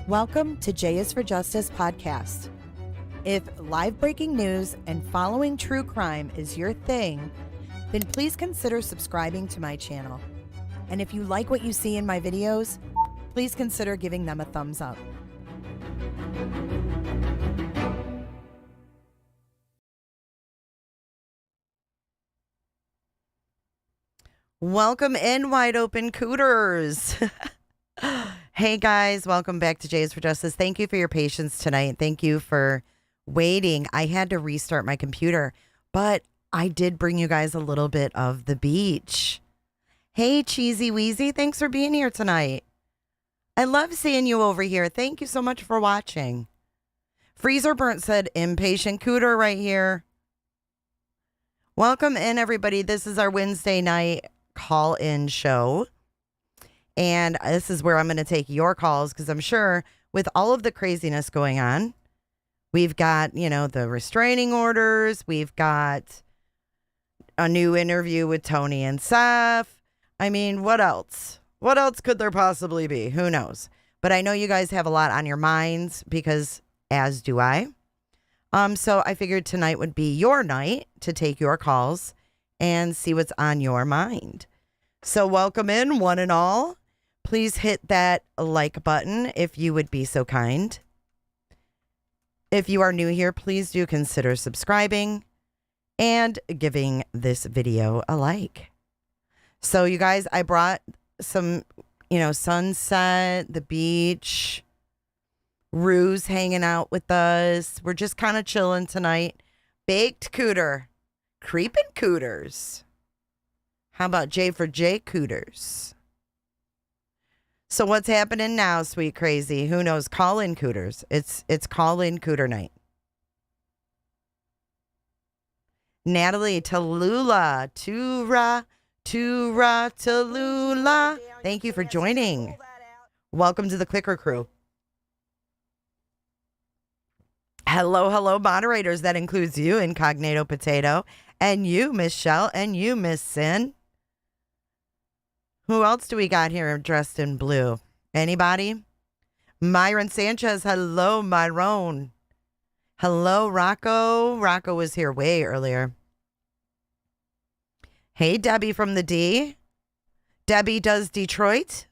Welcome to J is for Justice podcast. If live breaking news and following true crime is your thing, then please consider subscribing to my channel. And if you like what you see in my videos, please consider giving them a thumbs up. Welcome in, wide open cooters. Hey guys, welcome back to J is for Justice. Thank you for your patience tonight. Thank you for waiting. I had to restart my computer, but I did bring you guys a little bit of the beach. Hey Cheesy Weezy, thanks for being here tonight. I love seeing you over here. Thank you so much for watching. Freezer Burnt said impatient cooter right here. Welcome in everybody. This is our Wednesday night call-in show. And this is where I'm going to take your calls because I'm sure with all of the craziness going on, we've got, the restraining orders. We've got a new interview with Tony and Seth. I mean, what else? What else could there possibly be? Who knows? But I know you guys have a lot on your minds because as do I. So I figured tonight would be your night to take your calls and see what's on your mind. So welcome in, one and all. Please hit that like button if you would be so kind. If you are new here, please do consider subscribing and giving this video a like. So you guys, I brought some, sunset, the beach, Rue's hanging out with us. We're just kind of chilling tonight. Baked cooter, creeping cooters. How about J for J cooters? So what's happening now, sweet crazy? Who knows? Call-in cooters. It's call-in cooter night. Natalie Tallulah. Tura, Tallulah. Thank you for joining. Welcome to the Clicker Crew. Hello, moderators. That includes you, Incognito Potato, and you, Miss Shell, and you, Miss Sin. Who else do we got here dressed in blue? Anybody? Myron Sanchez. Hello, Myron. Hello, Rocco. Rocco was here way earlier. Hey, Debbie from the D. Debbie does Detroit.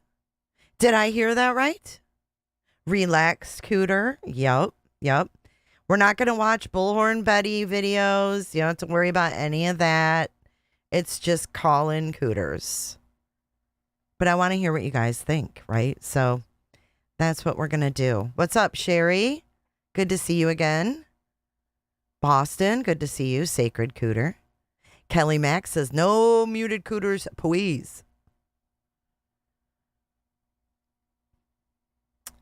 Did I hear that right? Relaxed cooter. Yep. We're not going to watch Bullhorn Betty videos. You don't have to worry about any of that. It's just call-in cooters. But I want to hear what you guys think, right? So that's what we're going to do. What's up, Sherry? Good to see you again. Boston, good to see you. Sacred Cooter. Kelly Max says, no muted cooters, please.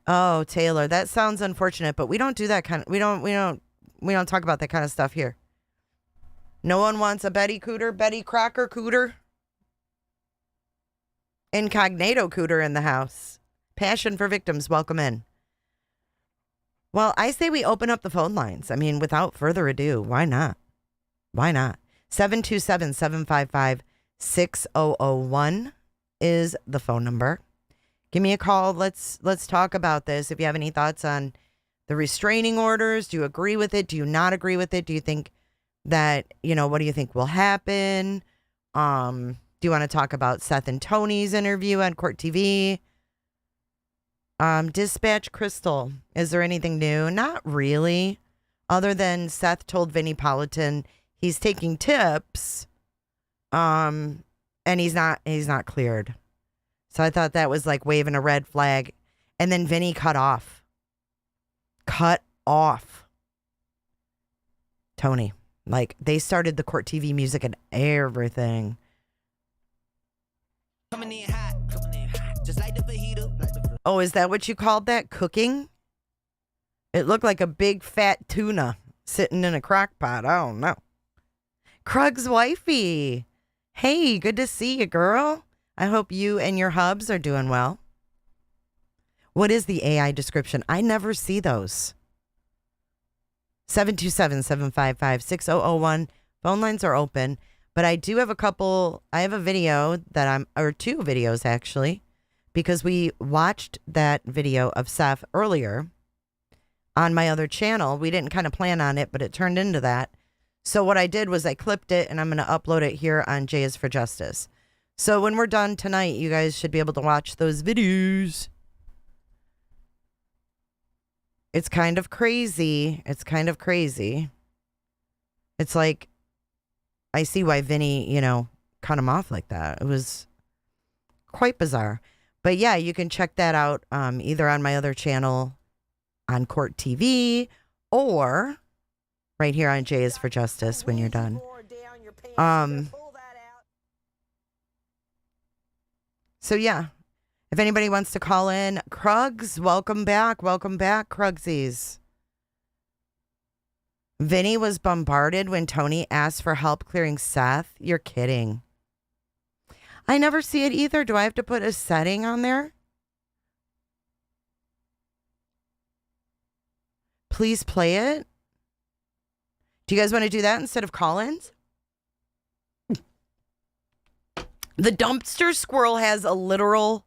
Oh, Taylor, that sounds unfortunate, but we don't do that kind of, we don't talk about that kind of stuff here. No one wants a Betty Cooter, Betty Crocker Cooter. Incognito Cooter in the house. Passion for victims, welcome in. Well, I say we open up the phone lines. I mean, without further ado, why not? 727-755-6001 is the phone number. Give me a call. Let's talk about this. If you have any thoughts on the restraining orders, do you agree with it? Do you not agree with it? Do you think that, what do you think will happen? Do you want to talk about Seth and Tony's interview on Court TV? Dispatch Crystal. Is there anything new? Not really. Other than Seth told Vinnie Politan he's taking tips. And he's not cleared. So I thought that was like waving a red flag. And then Vinnie cut off. Tony. Like they started the Court TV music and everything. Coming in hot, just like the fajita. Oh, is that what you called that? Cooking? It looked like a big fat tuna sitting in a crock pot. I don't know. Krug's wifey. Hey, good to see you, girl. I hope you and your hubs are doing well. What is the AI description? I never see those. 727-755-6001. Phone lines are open. But I do have I have a video or two videos actually, because we watched that video of Seth earlier on my other channel. We didn't kind of plan on it, but it turned into that. So what I did was I clipped it and I'm going to upload it here on J is for Justice. So when we're done tonight, you guys should be able to watch those videos. It's kind of crazy. It's kind of crazy. It's like, I see why Vinny, you know, cut him off like that. It was quite bizarre. But yeah, you can check that out either on my other channel on Court TV or right here on J is for Justice when you're done. So yeah, if anybody wants to call in, Krugs, welcome back. Welcome back, Krugsies. Vinny was bombarded when Tony asked for help clearing Seth. You're kidding. I never see it either. Do I have to put a setting on there? Please play it. Do you guys want to do that instead of call-ins? The dumpster squirrel has a literal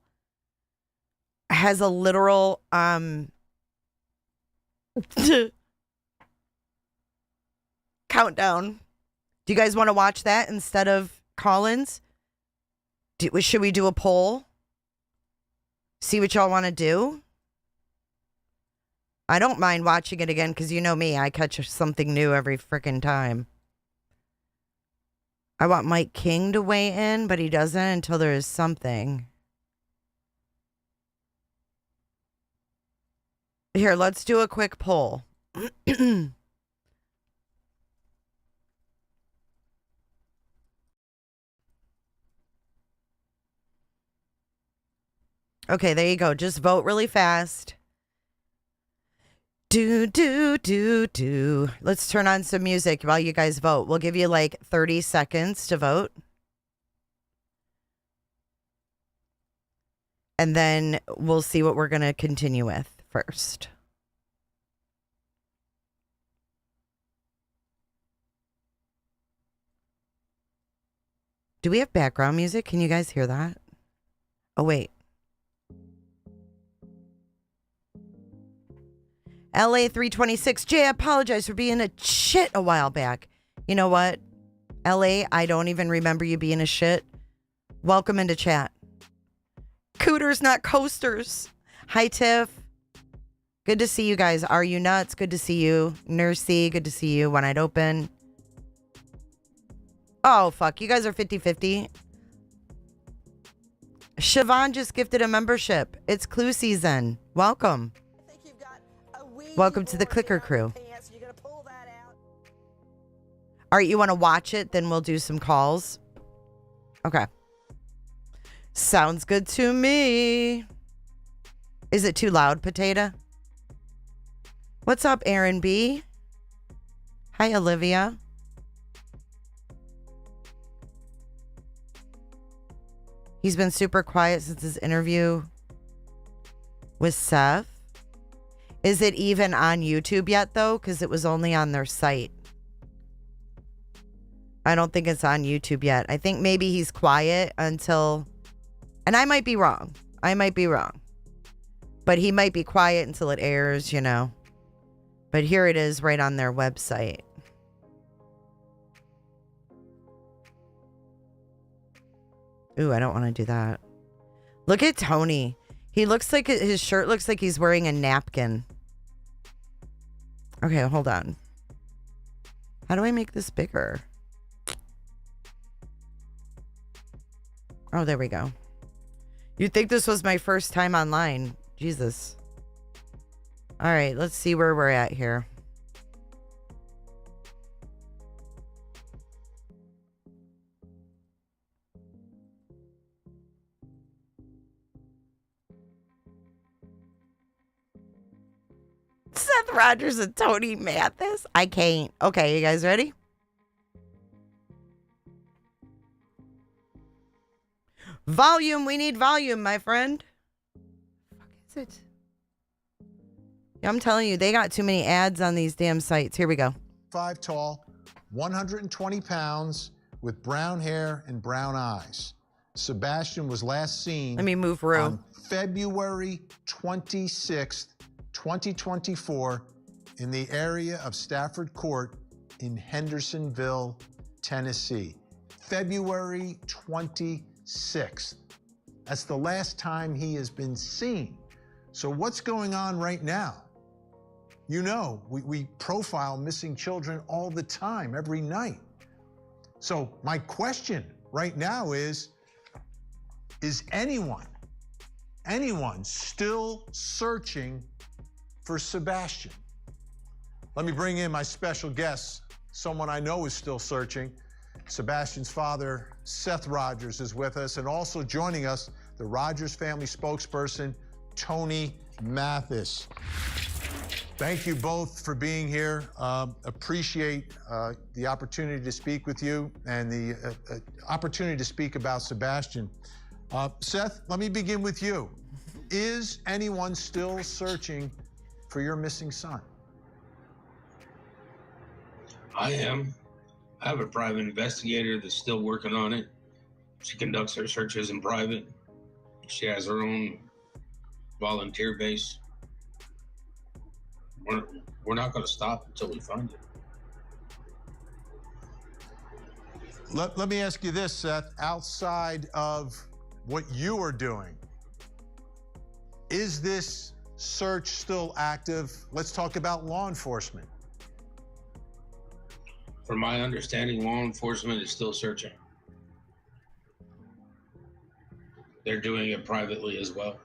countdown. Do you guys want to watch that instead of call-ins? Should we do a poll? See what y'all want to do? I don't mind watching it again because you know me. I catch something new every freaking time. I want Mike King to weigh in, but he doesn't until there is something. Here, let's do a quick poll. Okay, there you go. Just vote really fast. Do. Let's turn on some music while you guys vote. We'll give you like 30 seconds to vote. And then we'll see what we're going to continue with first. Do we have background music? Can you guys hear that? Oh, wait. LA 326. Jay, I apologize for being a shit a while back. You know what? LA, I don't even remember you being a shit. Welcome into chat. Cooters, not coasters. Hi, Tiff. Good to see you guys. Are you nuts? Good to see you. Nursey, good to see you. One Eyed Open. Oh, fuck. You guys are 50-50. Siobhan just gifted a membership. It's Clue season. Welcome. Welcome to the Clicker Crew. All right, you want to watch it? Then we'll do some calls. Okay. Sounds good to me. Is it too loud, Potato? What's up, Aaron B? Hi, Olivia. He's been super quiet since his interview with Seth. Is it even on YouTube yet, though? Because it was only on their site. I don't think it's on YouTube yet. I think maybe he's quiet until... And I might be wrong. But he might be quiet until it airs, you know. But here it is right on their website. Ooh, I don't want to do that. Look at Tony. He looks like his shirt looks like he's wearing a napkin. Okay, hold on. How do I make this bigger? Oh, there we go. You'd think this was my first time online. Jesus. All right, let's see where we're at here. Seth Rogers and Tony Mathis. I can't. Okay, you guys ready? Volume. We need volume, my friend. What the fuck is it? Yeah, I'm telling you, they got too many ads on these damn sites. Here we go. 5 tall, 120 pounds, with brown hair and brown eyes. Sebastian was last seen Let me move Rue. on February 26th, 2024 in the area of Stafford Court in Hendersonville, Tennessee. February 26th. That's the last time he has been seen. So what's going on right now? You know, we profile missing children all the time, every night. So my question right now is anyone still searching for Sebastian? Let me bring in my special guest, someone I know is still searching. Sebastian's father, Seth Rogers, is with us, and also joining us, the Rogers family spokesperson, Tony Mathis. Thank you both for being here. Appreciate the opportunity to speak with you and the opportunity to speak about Sebastian. Seth, let me begin with you. Is anyone still searching for your missing son? I am. I have a private investigator that's still working on it. She conducts her searches in private. She has her own volunteer base. We're not going to stop until we find it. Let me ask you this, Seth. Outside of what you are doing, is this search still active? Let's talk about law enforcement. From my understanding, law enforcement is still searching. They're doing it privately as well.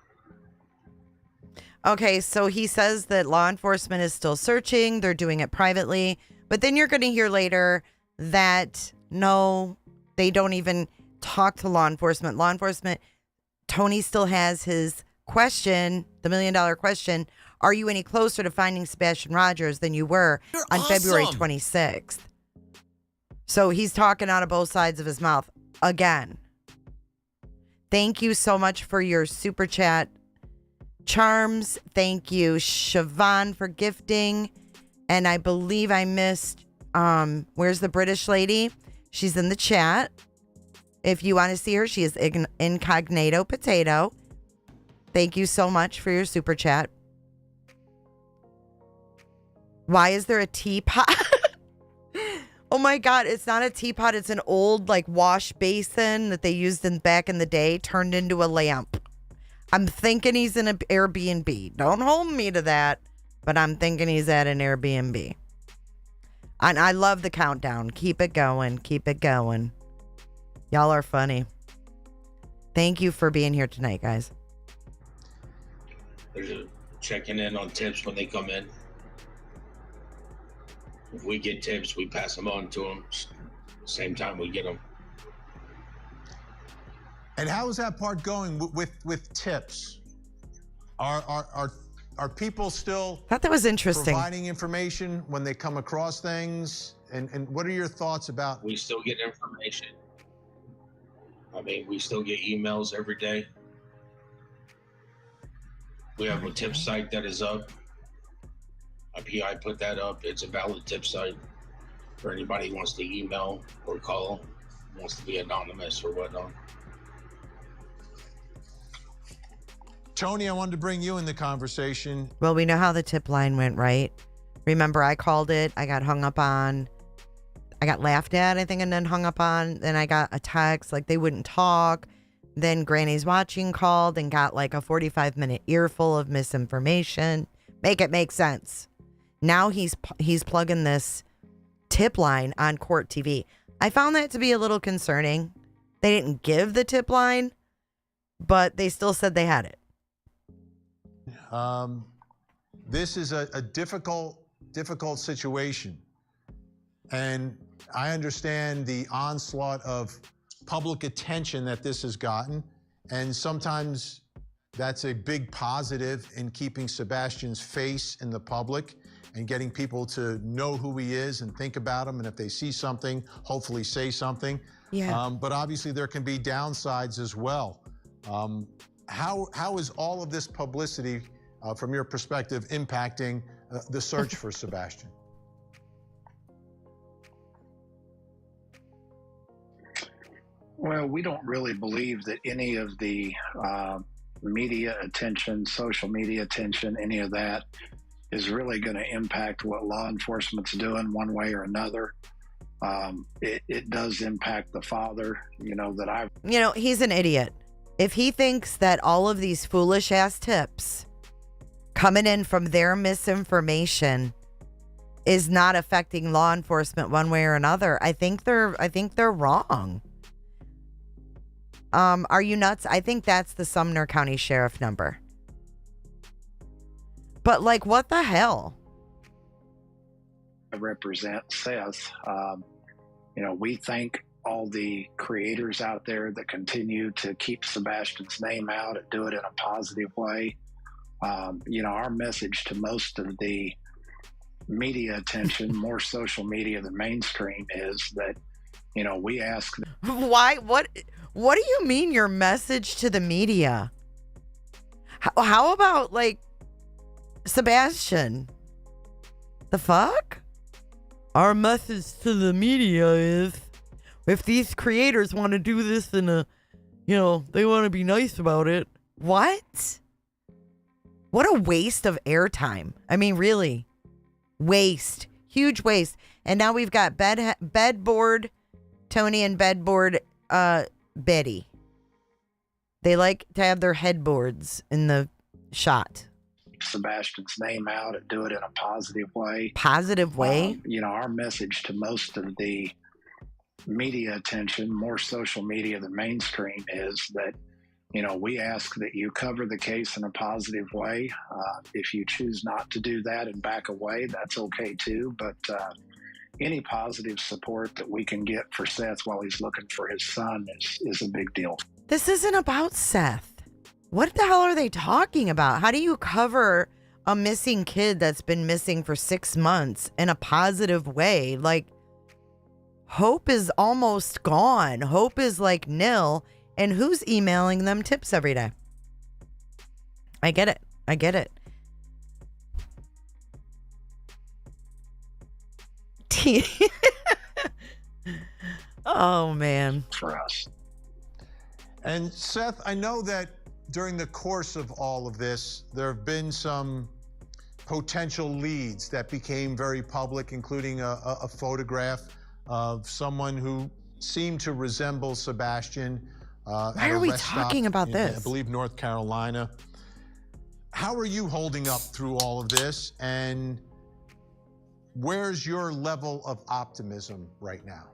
Okay, so he says that law enforcement is still searching. They're doing it privately. But then you're going to hear later that, no, they don't even talk to law enforcement. Law enforcement, Tony still has his question, the $1 million question. Are you any closer to finding Sebastian Rogers than you were on February 26th? So he's talking out of both sides of his mouth again. Thank you so much for your super chat, Charms. Thank you, Siobhan, for gifting. And I believe I missed, where's the British lady? She's in the chat. If you want to see her, she is Incognito Potato. Thank you so much for your super chat. Why is there a teapot? Oh my God, it's not a teapot. It's an old like wash basin that they used back in the day, turned into a lamp. I'm thinking he's in an Airbnb. Don't hold me to that, but I'm thinking he's at an Airbnb. And I love the countdown. Keep it going. Keep it going. Y'all are funny. Thank you for being here tonight, guys. They're checking in on tips when they come in. If we get tips, we pass them on to them. Same time we get them. And how is that part going with tips? Are people still I thought that was interesting. Providing information when they come across things? And what are your thoughts about? We still get information. I mean, we still get emails every day. We have a tip site that is up. A PI put that up. It's a valid tip site for anybody who wants to email or call, wants to be anonymous or whatnot. Tony, I wanted to bring you in the conversation. Well, we know how the tip line went, right? Remember, I called it. I got hung up on. I got laughed at, I think, and then hung up on. Then I got a text, like they wouldn't talk. Then Granny's Watching called and got like a 45-minute earful of misinformation. Make it make sense. Now he's plugging this tip line on Court TV. I found that to be a little concerning. They didn't give the tip line, but they still said they had it. This is a difficult situation. And I understand the onslaught of public attention that this has gotten. And sometimes that's a big positive in keeping Sebastian's face in the public and getting people to know who he is and think about him. And if they see something, hopefully say something. Yeah. But obviously there can be downsides as well. How is all of this publicity, from your perspective, impacting the search for Sebastian? Well, we don't really believe that any of the media attention, social media attention, any of that is really going to impact what law enforcement's doing one way or another. It does impact the father, that I. He's an idiot. If he thinks that all of these foolish ass tips coming in from their misinformation is not affecting law enforcement one way or another, I think they're wrong. Are you nuts? I think that's the Sumner County Sheriff number. But what the hell? I represent Seth. We thank all the creators out there that continue to keep Sebastian's name out and do it in a positive way. Our message to most of the media attention, more social media than mainstream, is that, we ask. Why? What do you mean your message to the media? How about Sebastian? The fuck? Our message to the media is, if these creators want to do this in a, they want to be nice about it. What? What a waste of airtime. I mean, really. Waste. Huge waste. And now we've got bedboard Tony and bedboard Betty. They like to have their headboards in the shot. Sebastian's name out and do it in a positive way. Positive way? Our message to most of the media attention, more social media than mainstream, is that, we ask that you cover the case in a positive way. If you choose not to do that and back away, that's okay too. But any positive support that we can get for Seth while he's looking for his son is a big deal. This isn't about Seth. What the hell are they talking about? How do you cover a missing kid that's been missing for 6 months in a positive way? Hope is almost gone. Hope is nil. And who's emailing them tips every day? I get it. Oh, man. For us. And Seth, I know that during the course of all of this, there have been some potential leads that became very public, including a photograph of someone who seemed to resemble Sebastian. Why are we talking about this? I believe North Carolina. How are you holding up through all of this? And where's your level of optimism right now?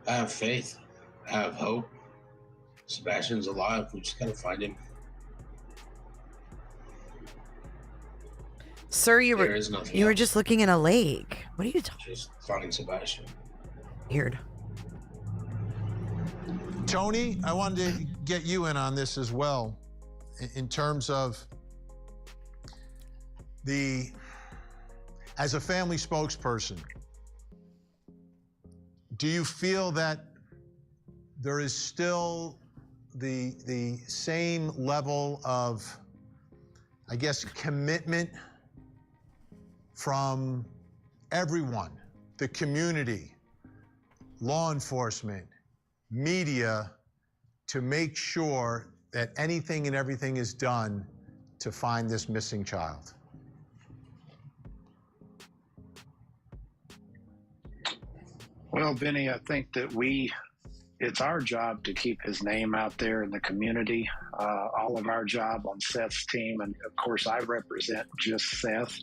I have faith. I have hope. Sebastian's alive. We just gotta find him. Sir, you were just looking in a lake. What are you talking? Just finding Sebastian. Weird. Tony, I wanted to get you in on this as well, in terms of as a family spokesperson, do you feel that there is still the same level of, I guess, commitment from everyone, the community, law enforcement, media, to make sure that anything and everything is done to find this missing child? Well, Benny, I think that it's our job to keep his name out there in the community. All of our job on Seth's team, and of course I represent just Seth.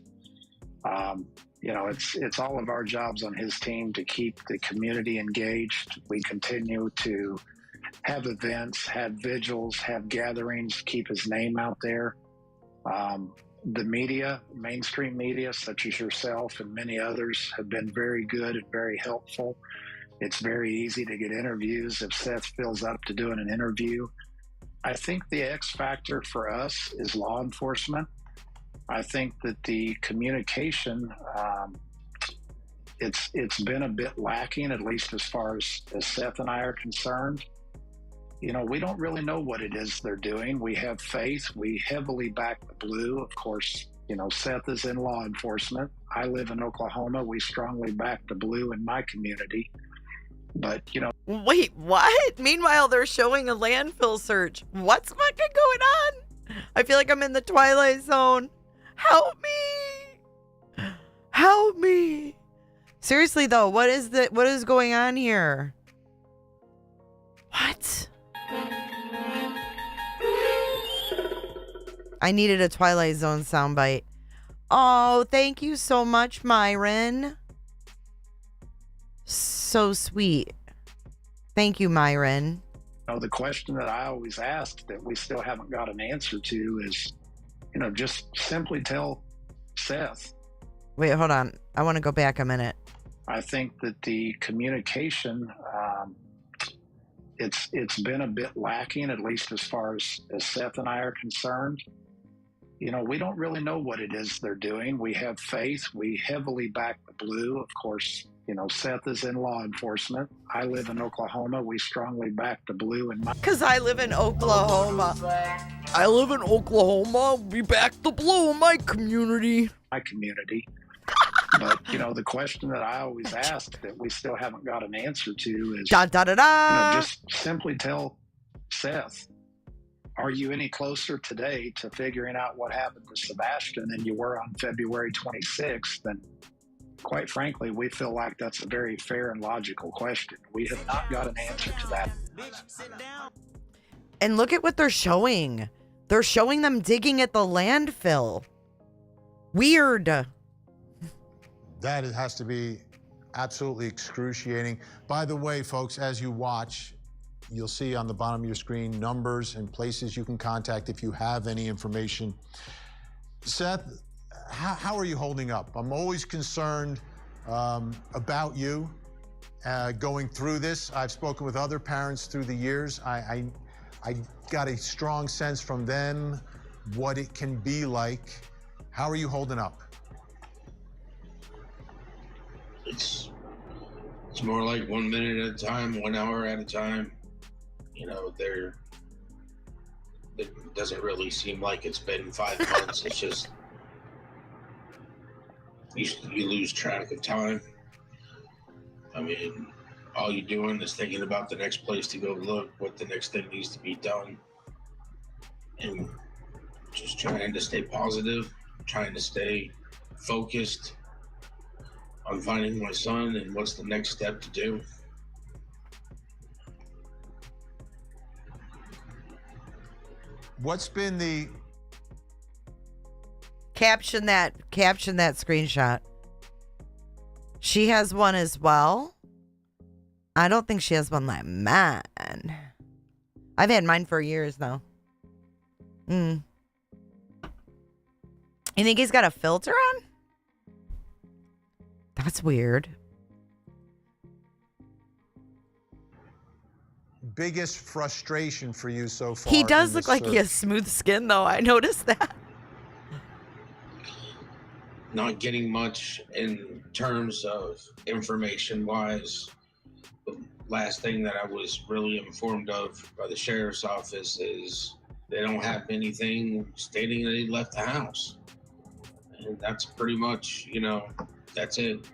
It's all of our jobs on his team to keep the community engaged. We continue to have events, have vigils, have gatherings, keep his name out there. The media, mainstream media, such as yourself and many others, have been very good and very helpful. It's very easy to get interviews if Seth feels up to doing an interview. I think the X factor for us is law enforcement. I think that the communication, it's been a bit lacking, at least as far as Seth and I are concerned. We don't really know what it is they're doing. We have faith. We heavily back the blue. Of course, Seth is in law enforcement. I live in Oklahoma. We strongly back the blue in my community. But, Wait, what? Meanwhile, they're showing a landfill search. What's fucking going on? I feel like I'm in the Twilight Zone. Help me. Help me. Seriously, though, what is going on here? What? I needed a Twilight Zone soundbite. Oh, thank you so much, Myron. So sweet. Thank you, Myron. the question that I always ask that we still haven't got an answer to is, just simply tell Seth. Wait, hold on. I want to go back a minute. I think that the communication, it's been a bit lacking, at least as far as Seth and I are concerned. We don't really know what it is they're doing. We have faith. We heavily back the blue. Of course, Seth is in law enforcement. I live in Oklahoma. We strongly back the blue. Because I live in Oklahoma. I live in Oklahoma. We back the blue in my community. But, the question that I always ask that we still haven't got an answer to is, just simply tell Seth, are you any closer today to figuring out what happened to Sebastian than you were on February 26th? And quite frankly, we feel like that's a very fair and logical question. We have not got an answer to that. And look at what they're showing. They're showing them digging at the landfill. Weird. That has to be absolutely excruciating. By the way, folks, as you watch, you'll see on the bottom of your screen numbers and places you can contact if you have any information. Seth, how are you holding up? I'm always concerned about you going through this. I've spoken with other parents through the years. I got a strong sense from them what it can be like. How are you holding up? It's more like 1 minute at a time, 1 hour at a time. It doesn't really seem like it's been 5 months. It's just you lose track of time. I mean, all you're doing is thinking about the next place to go look, what the next thing needs to be done, and just trying to stay positive, trying to stay focused on finding my son and what's the next step to do. What's been the... Caption that screenshot. She has one as well. I don't think she has one like mine. I've had mine for years though. You think he's got a filter on? That's weird. biggest frustration for you so far? He does look like he has smooth skin, though. I noticed that. Not getting much in terms of information-wise. The last thing that I was really informed of by the sheriff's office is they don't have anything stating that he left the house. And that's pretty much, that's it.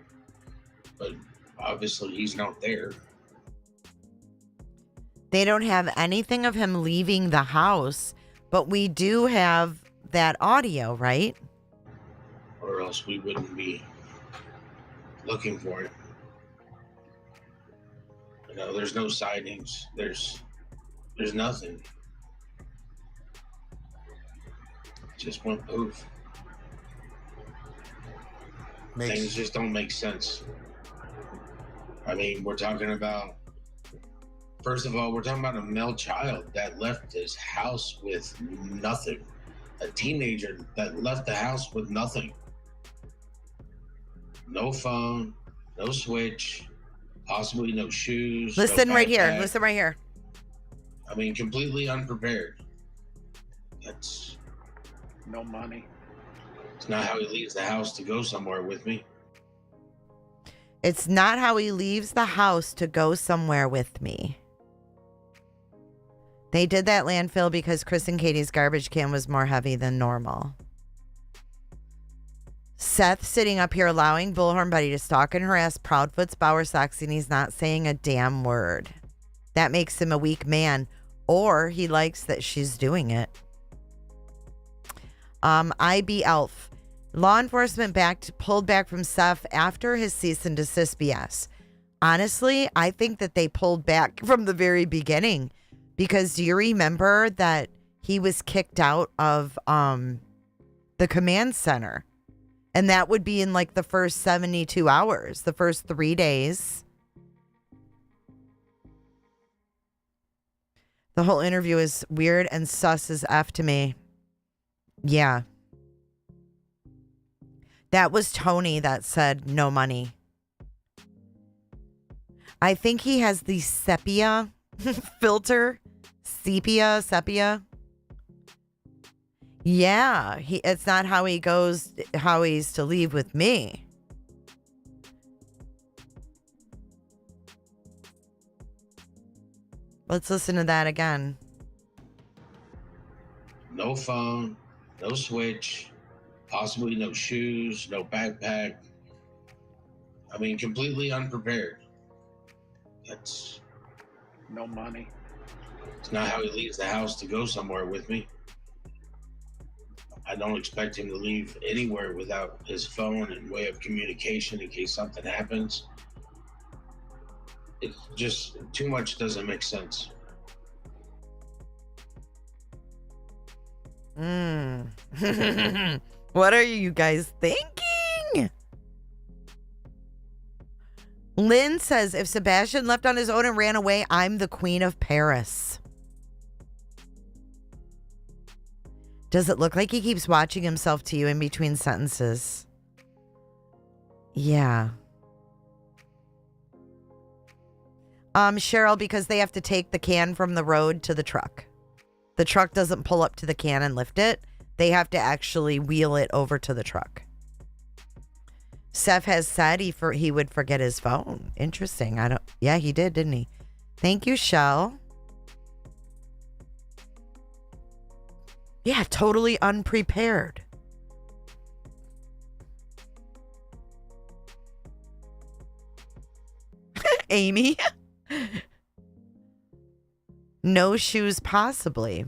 But obviously he's not there. They don't have anything of him leaving the house, but we do have that audio, right? Or else we wouldn't be looking for it. There's no sightings. There's nothing. Just went poof. Things just don't make sense. I mean, first of all, we're talking about a male child that left his house with nothing. A teenager that left the house with nothing. No phone, no switch, possibly no shoes. Listen no right here. backpack. Listen right here. I mean, completely unprepared. That's no money. It's not how he leaves the house to go somewhere with me. It's not how he leaves the house to go somewhere with me. They did that landfill because Chris and Katie's garbage can was more heavy than normal. Seth sitting up here allowing Bullhorn Buddy to stalk and harass Proudfoot's Bowersox, and he's not saying a damn word. That makes him a weak man, or he likes that she's doing it. IB Elf. Law enforcement pulled back from Seth after his cease and desist BS. Honestly, I think that they pulled back from the very beginning, because do you remember that he was kicked out of the command center? And that would be in like the first 72 hours, the first 3 days. The whole interview is weird and sus as F to me. Yeah. That was Tony that said no money. I think he has the sepia filter. Sepia. Yeah, it's not how he's to leave with me. Let's listen to that again. No phone, no switch, possibly no shoes, no backpack. I mean, completely unprepared. That's No money. It's not how he leaves the house to go somewhere with me. I don't expect him to leave anywhere without his phone and way of communication in case something happens. It's just too much doesn't make sense. What are you guys thinking? Lynn says, if Sebastian left on his own and ran away, I'm the Queen of Paris. Does it look like he keeps watching himself to you in between sentences? Yeah. Cheryl, because they have to take the can from the road to the truck. The truck doesn't pull up to the can and lift it. They have to actually wheel it over to the truck. Seth has said he would forget his phone. Interesting. Yeah, he did, didn't he? Thank you, Shell. Yeah, totally unprepared. Amy? No shoes, possibly.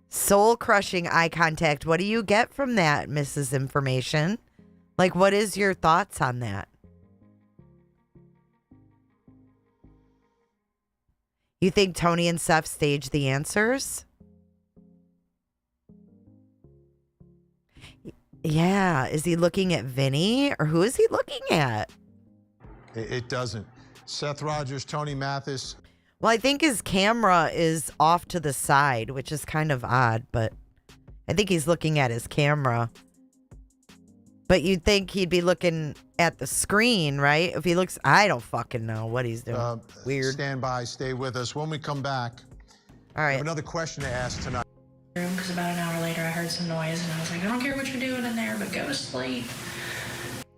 Soul-crushing eye contact. What do you get from that, Mrs. Information? Like, what is your thoughts on that? You think Tony and Seth staged the answers? Yeah. Is he looking at Vinny, or who is he looking at? It doesn't. Seth Rogers, Tony Mathis. Well, I think his camera is off to the side, which is kind of odd, but I think he's looking at his camera. But you'd think he'd be looking at the screen, right? If he looks, I don't fucking know what he's doing. Weird. Stand by, stay with us. When we come back, all right. I have another question to ask tonight. Because about an hour later I heard some noise and I was like, I don't care what you're doing in there, but go to sleep.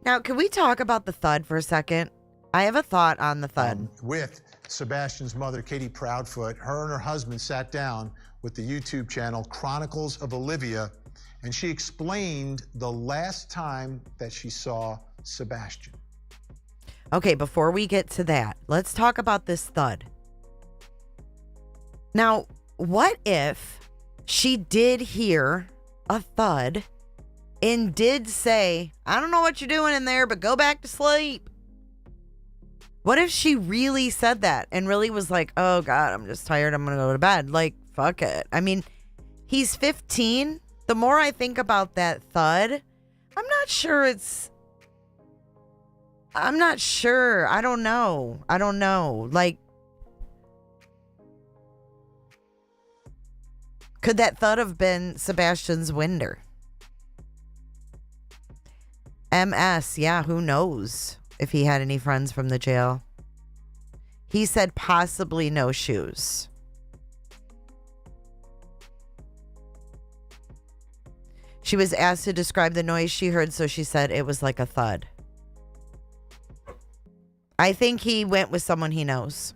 Now, can we talk about the thud for a second? I have a thought on the thud. With Sebastian's mother, Katie Proudfoot, her and her husband sat down with the YouTube channel Chronicles of Olivia, and she explained the last time that she saw Sebastian. Okay, before we get to that, let's talk about this thud. Now, what if she did hear a thud and did say, I don't know what you're doing in there, but go back to sleep? What if she really said that and really was like, oh God, I'm just tired, I'm going to go to bed. Like, fuck it. I mean, he's 15. The more I think about that thud, I'm not sure. I don't know. Like, could that thud have been Sebastian's winder? MS, yeah, who knows if he had any friends from the jail. He said possibly no shoes. She was asked to describe the noise she heard, so she said it was like a thud. I think he went with someone he knows.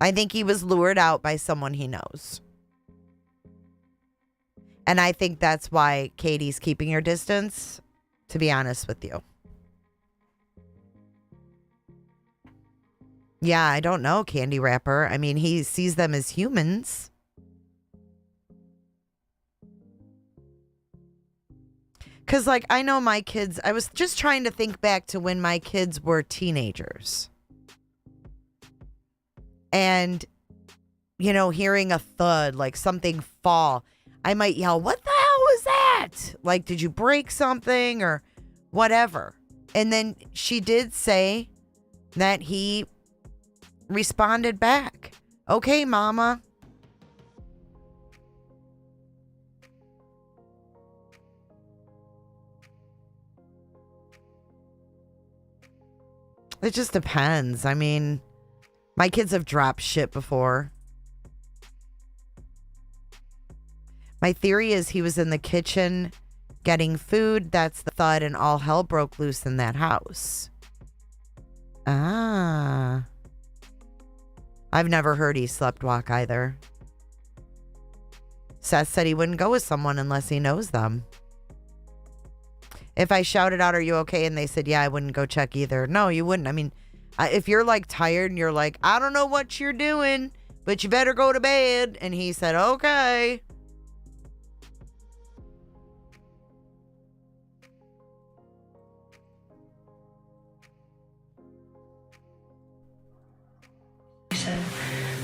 I think he was lured out by someone he knows. And I think that's why Katie's keeping her distance, to be honest with you. Yeah, I don't know, Candy Wrapper. I mean, he sees them as humans. Because, like, I know my kids, I was just trying to think back to when my kids were teenagers. And, you know, hearing a thud, like something fall, I might yell, "What the hell was that?" Like, did you break something or whatever? And then she did say that he responded back, "Okay, mama." It just depends. I mean, my kids have dropped shit before. My theory is he was in the kitchen getting food. That's the thud, and all hell broke loose in that house. Ah. I've never heard he slept walk either. Seth said he wouldn't go with someone unless he knows them. If I shouted out, "Are you okay?" and they said, "Yeah," I wouldn't go check either. No, you wouldn't. I mean, if you're like tired and you're like, "I don't know what you're doing, but you better go to bed." And he said, "Okay." He said,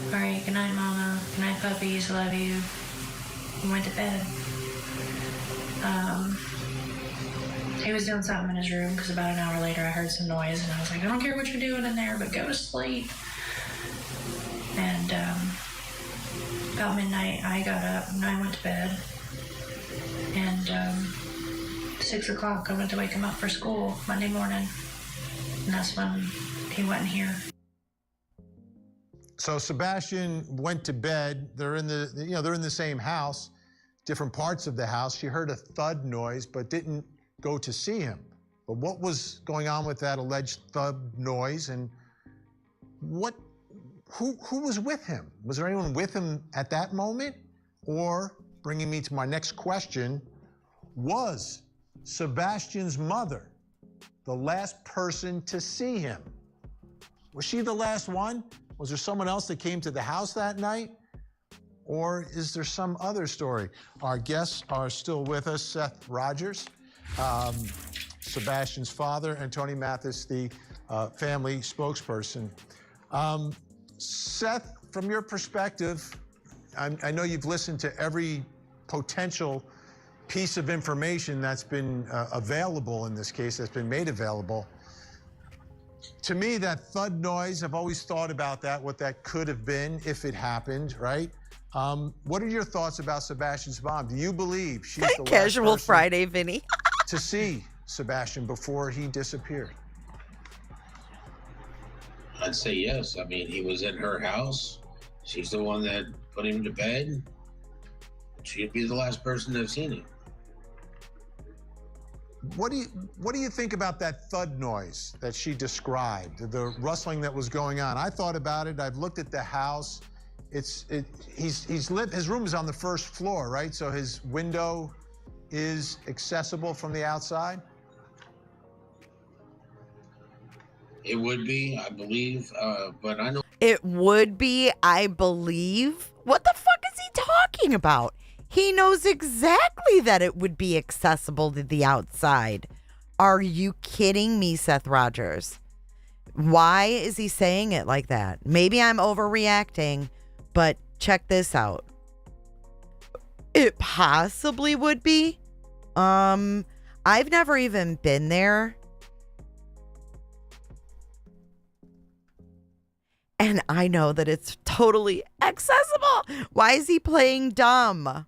"All right, good night, mama. Good night, puppies. Love you." He went to bed. He was doing something in his room because about an hour later I heard some noise and I was like, "I don't care what you're doing in there, but go to sleep." And about midnight I got up and I went to bed. And 6 o'clock I went to wake him up for school Monday morning. And that's when he wasn't here. So Sebastian went to bed. They're in the same house, different parts of the house. She heard a thud noise, but didn't go to see him. But what was going on with that alleged thud noise, and who was with him? Was there anyone with him at that moment? Or, bringing me to my next question, was Sebastian's mother the last person to see him? Was she the last one? Was there someone else that came to the house that night? Or is there some other story? Our guests are still with us. Seth Rogers, Sebastian's father, and Tony Mathis, the family spokesperson. Seth, from your perspective, I know you've listened to every potential piece of information that's been available in this case, that's been made available. To me, that thud noise, I've always thought about that, what that could have been if it happened, right? What are your thoughts about Sebastian's mom? Do you believe she's the last Casual person Friday, Vinny. to see Sebastian before he disappeared? I'd say yes. I mean, he was in her house. She's the one that put him to bed. She'd be the last person to have seen him. What do you think about that thud noise that she described, the rustling that was going on? I thought about it. I've looked at the house. His room is on the first floor, right? So his window is accessible from the outside. It would be, I believe, but I know. It would be, I believe. What the fuck is he talking about? He knows exactly that it would be accessible to the outside. Are you kidding me, Seth Rogers? Why is he saying it like that? Maybe I'm overreacting, but check this out. It possibly would be. I've never even been there. And I know that it's totally accessible. Why is he playing dumb?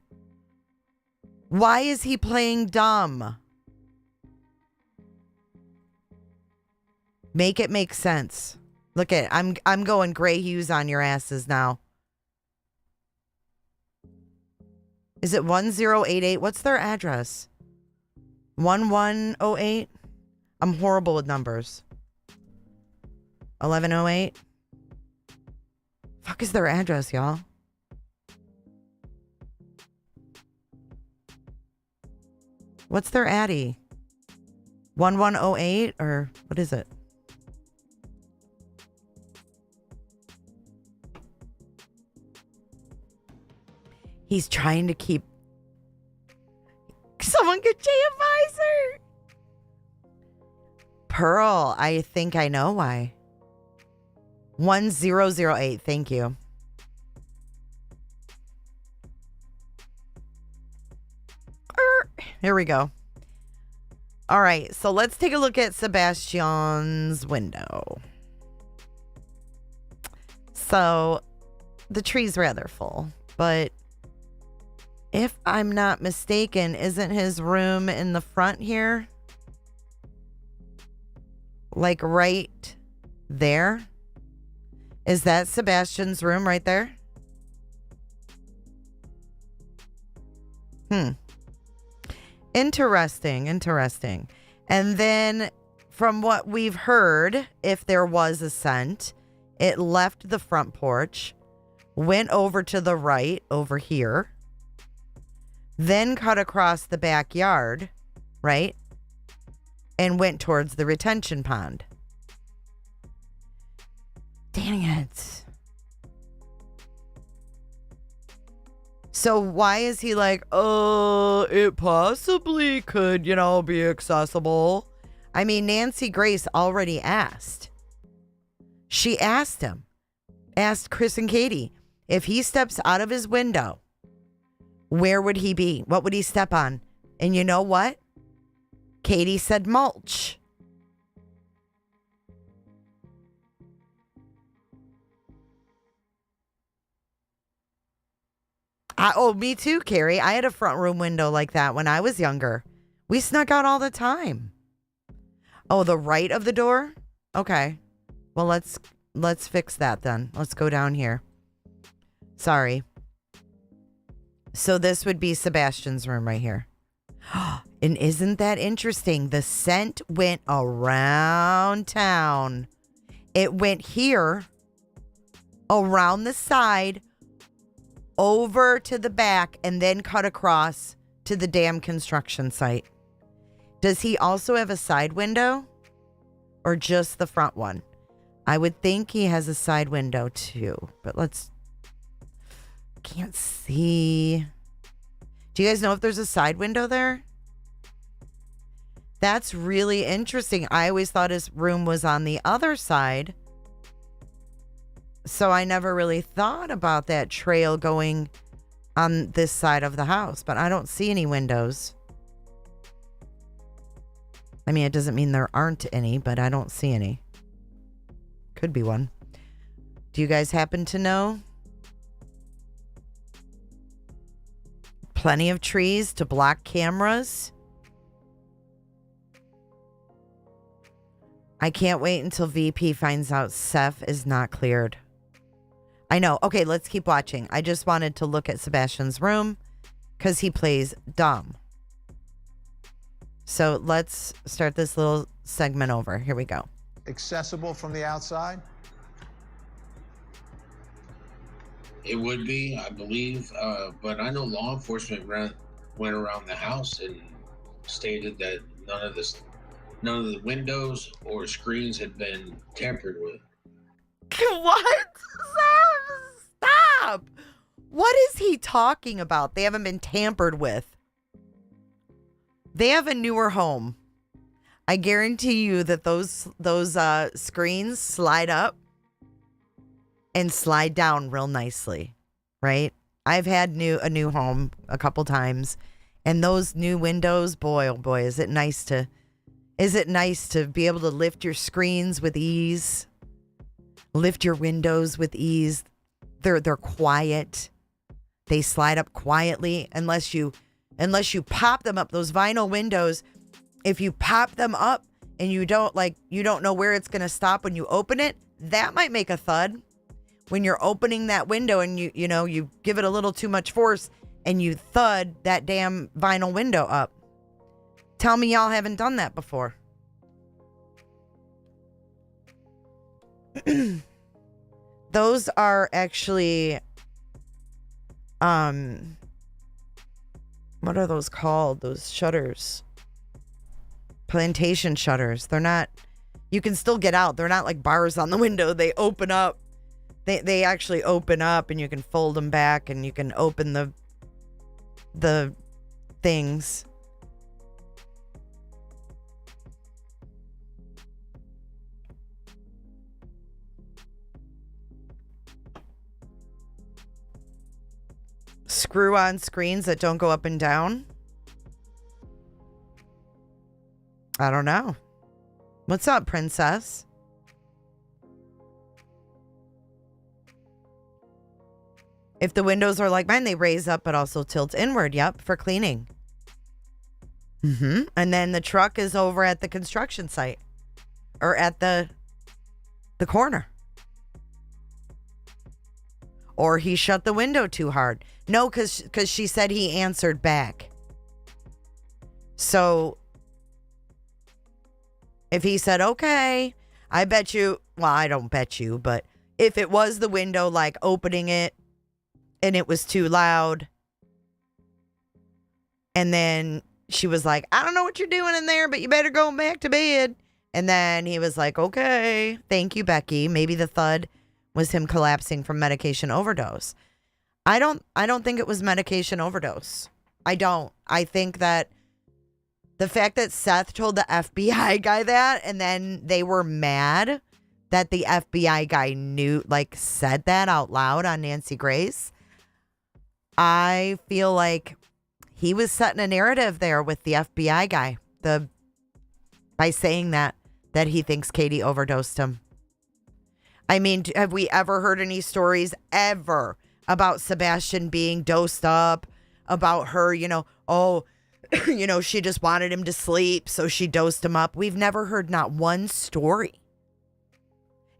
Why is he playing dumb? Make it make sense. Look at, I'm going gray hues on your asses now. Is it 1088? What's their address? 1108? I'm horrible with numbers. 1108? Fuck is their address, y'all? What's their Addy? 1108 or what is it? He's trying to keep. Someone get Jay a visor. Pearl, I think I know why. 1008. Thank you. Here we go. All right, so let's take a look at Sebastian's window. So the tree's rather full, but if I'm not mistaken, isn't his room in the front here? Like right there? Is that Sebastian's room right there? Interesting. And then from what we've heard, if there was a scent, it left the front porch, went over to the right over here, then cut across the backyard, right? And went towards the retention pond. Dang it. So why is he like, it possibly could, be accessible? I mean, Nancy Grace already asked. She asked Chris and Katie, if he steps out of his window, where would he be? What would he step on? And you know what? Katie said mulch. Me too, Carrie. I had a front room window like that when I was younger. We snuck out all the time. Oh, the right of the door? Okay. Well, let's fix that then. Let's go down here. Sorry. So this would be Sebastian's room right here. And isn't that interesting? The scent went around town. It went here, around the side, over to the back, and then cut across to the damn construction site. Does he also have a side window or just the front one? I would think he has a side window too, but can't see. Do you guys know if there's a side window there? That's really interesting. I always thought his room was on the other side. So I never really thought about that trail going on this side of the house, but I don't see any windows. I mean, it doesn't mean there aren't any, but I don't see any. Could be one. Do you guys happen to know? Plenty of trees to block cameras. I can't wait until VP finds out Seth is not cleared. I know. Okay, let's keep watching. I just wanted to look at Sebastian's room because he plays dumb. So let's start this little segment over. Here we go. Accessible from the outside? It would be, I believe, but I know law enforcement went around the house and stated that none of the windows or screens had been tampered with. What? Stop! What is he talking about? They haven't been tampered with. They have a newer home. I guarantee you that those screens slide up and slide down real nicely, right? I've had a new home a couple times, and those new windows, boy, oh boy, is it nice to be able to lift your screens with ease, lift your windows with ease. They're quiet. They slide up quietly unless you pop them up. Those vinyl windows, if you pop them up and you don't know where it's going to stop when you open it, that might make a thud. When you're opening that window and you give it a little too much force and you thud that damn vinyl window up. Tell me y'all haven't done that before. Those are actually What are those called? Those shutters. Plantation shutters. They're not, you can still get out. They're not like bars on the window. They open up. They actually open up and you can fold them back and you can open the things. Screw on screens that don't go up and down. I don't know. What's up, princess? If the windows are like mine, they raise up but also tilt inward. Yep, for cleaning. And then the truck is over at the construction site or at the corner. Or he shut the window too hard. No, because she said he answered back. So if he said, okay, I bet you, well, I don't bet you, but if it was the window, like opening it and it was too loud, and then she was like, I don't know what you're doing in there, but you better go back to bed. And then he was like, okay, thank you, Becky. Maybe the thud was him collapsing from medication overdose. I don't think it was medication overdose. I don't. I think that the fact that Seth told the FBI guy that, and then they were mad that the FBI guy knew, like, said that out loud on Nancy Grace. I feel like he was setting a narrative there with the FBI guy, by saying that he thinks Katie overdosed him. I mean, have we ever heard any stories ever about Sebastian being dosed up, about her, she just wanted him to sleep, so she dosed him up? We've never heard not one story.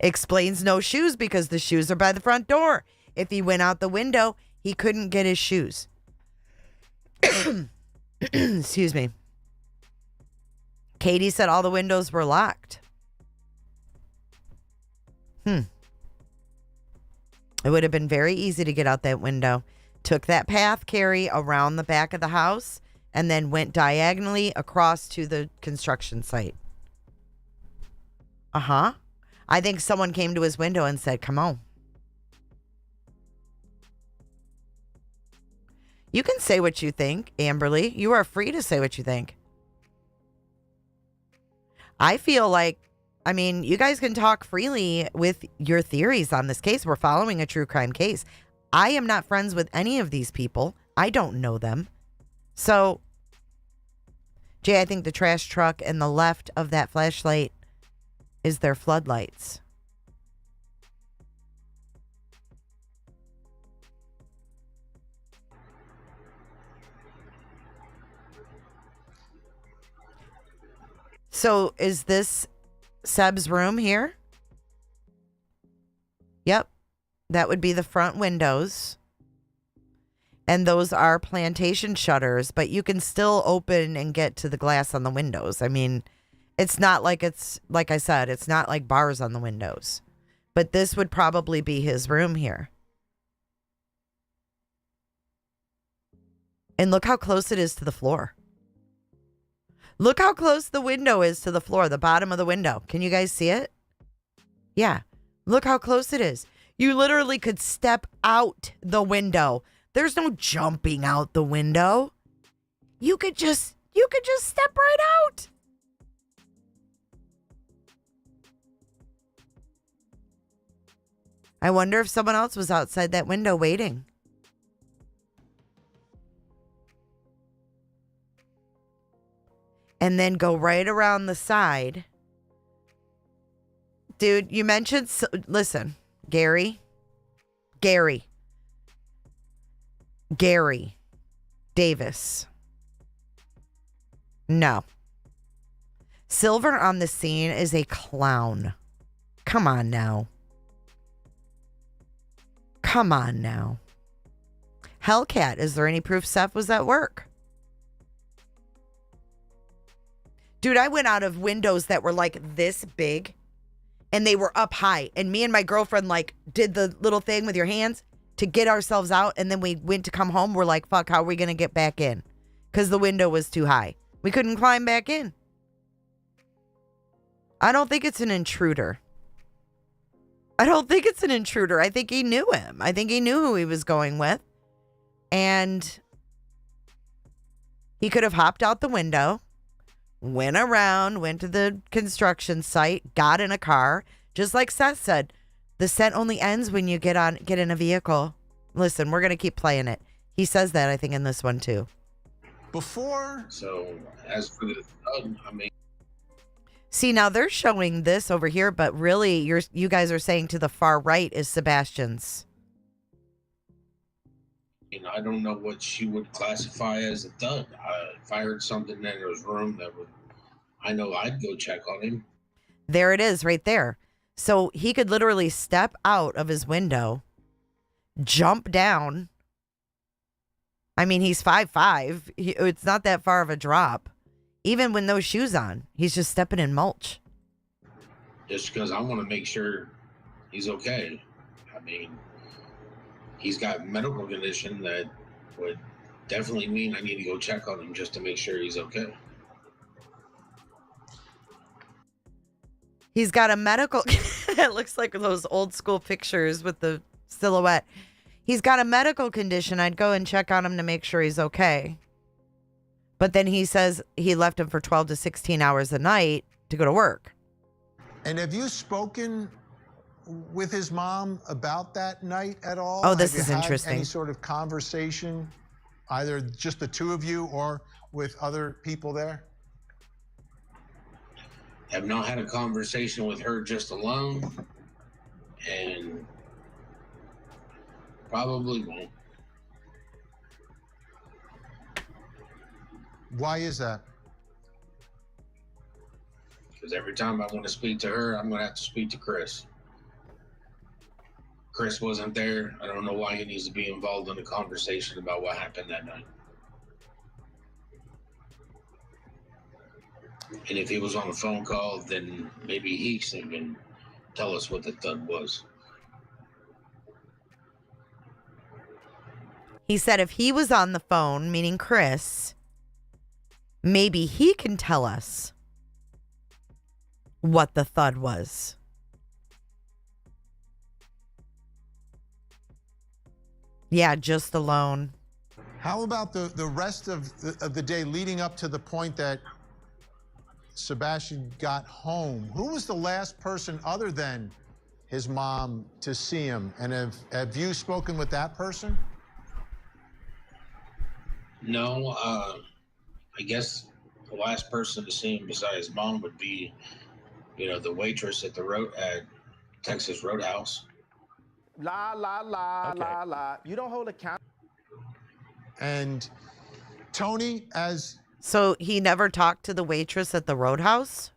Explains no shoes because the shoes are by the front door. If he went out the window, he couldn't get his shoes. Excuse me. Katie said all the windows were locked. It would have been very easy to get out that window. Took that path, Carrie, around the back of the house, and then went diagonally across to the construction site. I think someone came to his window and said, come on. You can say what you think, Amberly. You are free to say what you think. I feel like, you guys can talk freely with your theories on this case. We're following a true crime case. I am not friends with any of these people. I don't know them. So, Jay, I think the trash truck and the left of that flashlight is their floodlights. So, is this Seb's room here? Yep. That would be the front windows. And those are plantation shutters, but you can still open and get to the glass on the windows. It's not like like I said, it's not like bars on the windows. But this would probably be his room here. And look how close it is to the floor. Look how close the window is to the floor, the bottom of the window. Can you guys see it? Yeah. Look how close it is. You literally could step out the window. There's no jumping out the window. You could just step right out. I wonder if someone else was outside that window waiting. And then go right around the side. Dude, you mentioned... Listen, Gary Davis. No. Silver on the scene is a clown. Come on now. Hellcat, is there any proof Seth was at work? Dude, I went out of windows that were like this big and they were up high. And me and my girlfriend did the little thing with your hands to get ourselves out. And then we went to come home. We're like, fuck, how are we going to get back in? because the window was too high. We couldn't climb back in. I don't think it's an intruder. I think he knew him. I think he knew who he was going with. And he could have hopped out the window, went around, went to the construction site, got in a car. Just like Seth said, the scent only ends when you get in a vehicle. Listen, we're going to keep playing it. He says that, I think, in this one, too. So, as for the thug, I mean... See, now they're showing this over here, but really, you guys are saying to the far right is Sebastian's. I don't know what she would classify as a thug. If I heard something in his room I know I'd go check on him. There it is, right there. So he could literally step out of his window, jump down. I mean, he's 5'5". It's not that far of a drop. Even with no shoes on, he's just stepping in mulch. Just because I want to make sure he's okay. I mean, he's got a medical condition that would definitely mean I need to go check on him just to make sure he's okay. He's got a medical... It looks like those old school pictures with the silhouette. He's got a medical condition. I'd go and check on him to make sure he's okay. But then he says he left him for 12 to 16 hours a night to go to work. And have you spoken with his mom about that night at all? Oh, this Have is you had interesting. Any sort of conversation, either just the two of you or with other people there? Have not had a conversation with her just alone, and probably won't. Why is that? Because every time I want to speak to her, I'm going to have to speak to Chris. Chris wasn't there. I don't know why he needs to be involved in a conversation about what happened that night. And if he was on a phone call, then maybe he can tell us what the thud was. He said if he was on the phone, meaning Chris, maybe he can tell us what the thud was. Yeah, just alone. How about the rest of the day leading up to the point that Sebastian got home? Who was the last person other than his mom to see him? And have you spoken with that person? No, I guess the last person to see him besides his mom would be, the waitress at at Texas Roadhouse. La, la. You don't hold account. And Tony, So he never talked to the waitress at the Roadhouse?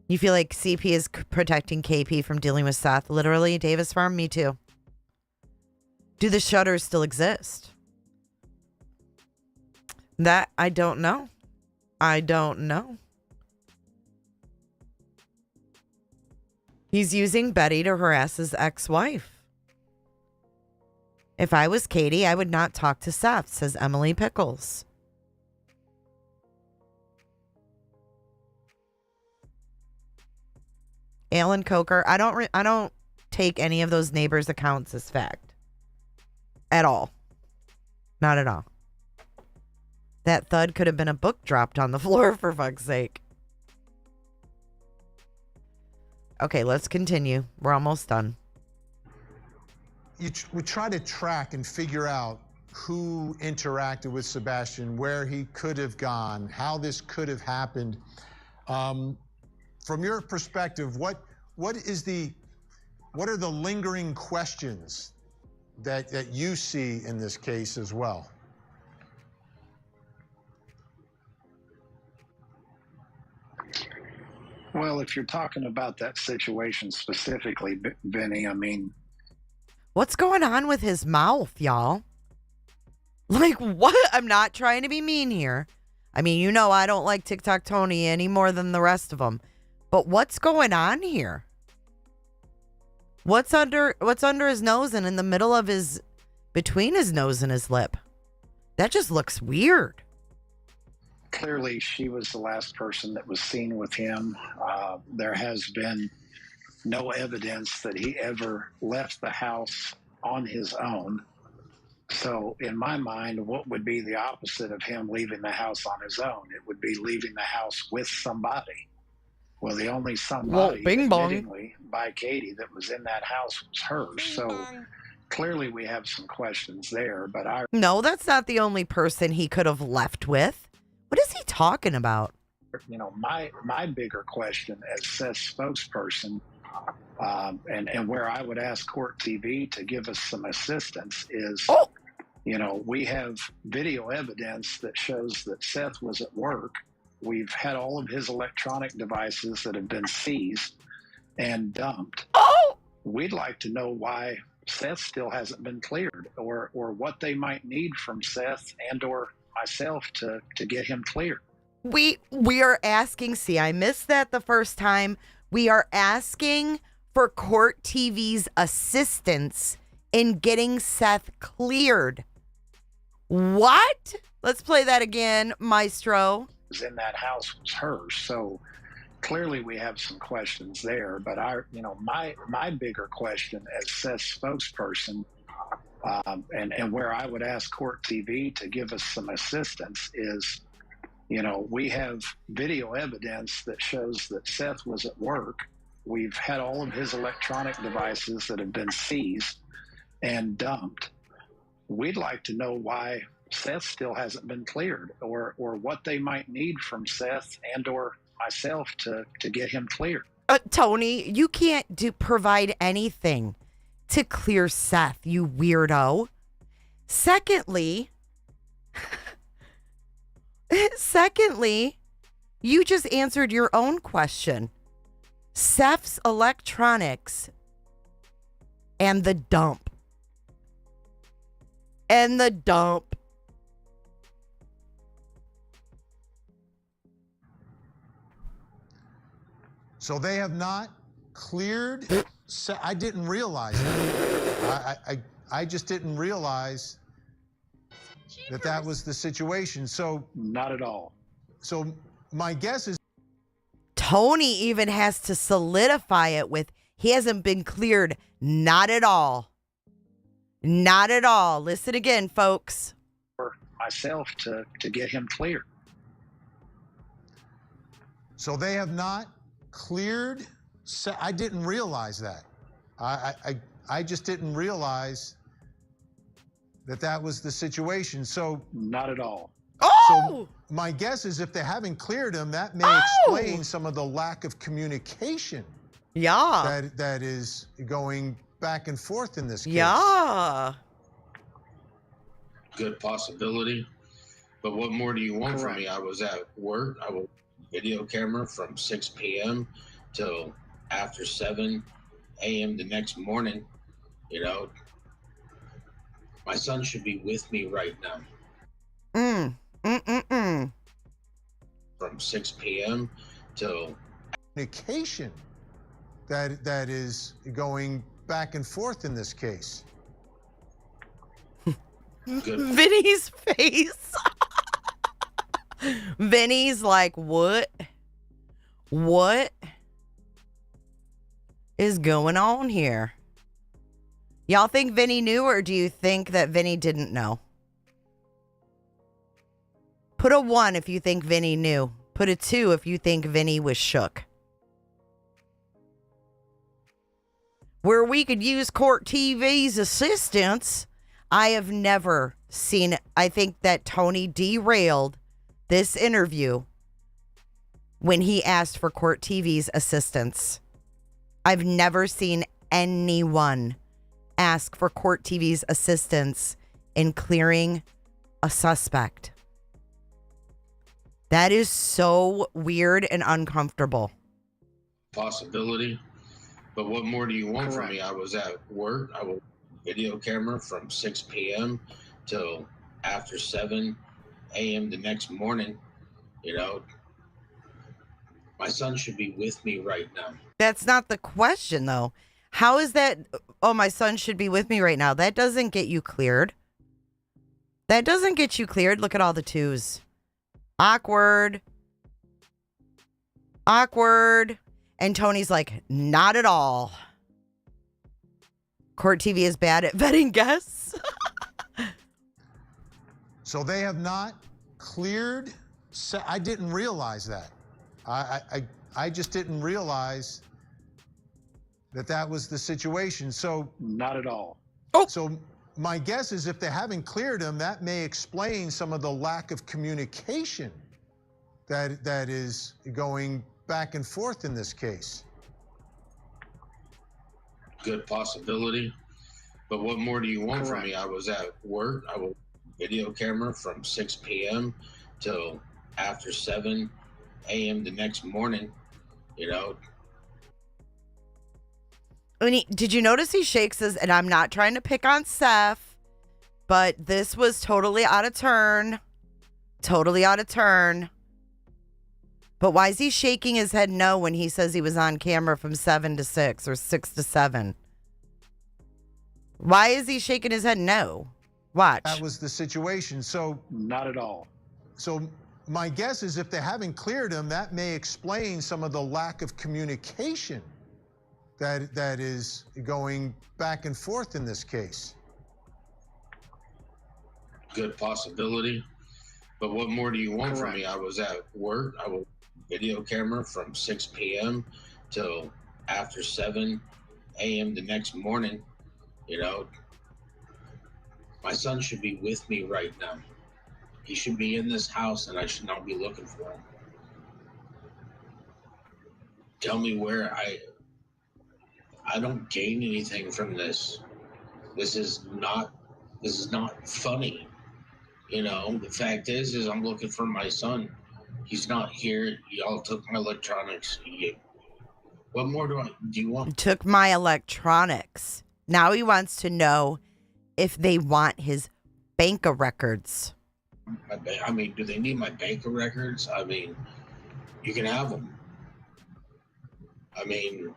You feel like CP is protecting KP from dealing with Seth? Literally, Davis Farm? Me too. Do the shutters still exist? That, I don't know. He's using Betty to harass his ex-wife. If I was Katie, I would not talk to Seth, says Emily Pickles. Alan Coker, I don't take any of those neighbors' accounts as fact. At all. Not at all. That thud could have been a book dropped on the floor, for fuck's sake. Okay, let's continue. We're almost done. we try to track and figure out who interacted with Sebastian, where he could have gone, how this could have happened. From your perspective, what are the lingering questions that you see in this case as well? Well, if you're talking about that situation specifically, Vinny, I mean, what's going on with his mouth, y'all? Like, what? I'm not trying to be mean here. I mean, you know I don't like TikTok Tony any more than the rest of them. But what's going on here? What's under his nose and in the middle of between his nose and his lip? That just looks weird. Clearly, she was the last person that was seen with him. There has been no evidence that he ever left the house on his own. So in my mind, what would be the opposite of him leaving the house on his own? It would be leaving the house with somebody. Well, the only somebody, bing bong, admittingly, by Katie, that was in that house was hers. So clearly we have some questions there. But no, that's not the only person he could have left with. What is he talking about? You know, my bigger question as Seth's spokesperson, and where I would ask Court TV to give us some assistance is, you know, we have video evidence that shows that Seth was at work. We've had all of his electronic devices that have been seized and dumped. We'd like to know why Seth still hasn't been cleared, or what they might need from Seth and or myself to get him cleared. We are asking, see, I missed that the first time. We are asking for Court TV's assistance in getting Seth cleared. What? Let's play that again, Maestro. In that house was hers. So clearly we have some questions there. But my bigger question as Seth's spokesperson, and where I would ask Court TV to give us some assistance is, you know, we have video evidence that shows that Seth was at work. We've had all of his electronic devices that have been seized and dumped. We'd like to know why Seth still hasn't been cleared, or what they might need from Seth and or myself to get him cleared. Tony, you can't provide anything to clear Seth, you weirdo. Secondly, you just answered your own question. Seth's electronics and the dump. So they have not cleared. I didn't realize that. I just didn't realize that was the situation. So not at all. So my guess is Tony even has to solidify it with he hasn't been cleared. Not at all. Not at all. Listen again, folks. For myself to get him cleared. So they have not cleared. I didn't realize that. I just didn't realize that was the situation. So not at all. So my guess is if they haven't cleared him, that may explain some of the lack of communication. Yeah. That is going back and forth in this case. Yeah. Good possibility. But what more do you want from me? I was at work. I was video camera from 6 p.m. till after 7 a.m. the next morning. You know, my son should be with me right now. From 6 p.m. till communication that is going back and forth in this case. Vinny's face. Vinny's like, what? What is going on here? Y'all think Vinny knew, or do you think that Vinny didn't know? Put a 1 if you think Vinny knew. Put a 2 if you think Vinny was shook. Where we could use Court TV's assistance, I have never seen. I think that Tony derailed this interview when he asked for Court TV's assistance. I've never seen anyone ask for Court TV's assistance in clearing a suspect. That is so weird and uncomfortable. possibility. But what more do you want from me? I was at work. I was video camera from 6 p.m. till after 7 a.m. the next morning. You know, my son should be with me right now. That's not the question, though. How is that? Oh, my son should be with me right now. That doesn't get you cleared. That doesn't get you cleared. Look at all the twos. Awkward. Awkward. And Tony's like, not at all. Court TV is bad at vetting guests. So they have not cleared. I didn't realize that. I just didn't realize that was the situation. So Not at all. So my guess is if they haven't cleared him, that may explain some of the lack of communication that is going back and forth in this case. Good possibility. But what more do you want from Correct. me? I was at work. I was video camera from 6 p.m. till after 7 a.m. the next morning. You know, Did you notice he shakes his, and I'm not trying to pick on Seth, but this was totally out of turn. Totally out of turn. But why is he shaking his head no when he says he was on camera from 7 to 6 or 6 to 7? Why is he shaking his head no? Watch. That was the situation. So Not at all. So my guess is if they haven't cleared him, that may explain some of the lack of communication that is going back and forth in this case. good possibility. But what more do you want from Correct. me? I was at work. I was video camera from 6 p.m. till after 7 a.m. the next morning. You know, my son should be with me right now. He should be in this house, and I should not be looking for him. Tell me where I don't gain anything from this. This is not funny. You know, the fact is I'm looking for my son. He's not here. Y'all took my electronics. What more do you want? Took my electronics. Now he wants to know if they want his banker records. I mean, do they need my banker records? I mean, you can have them. I mean,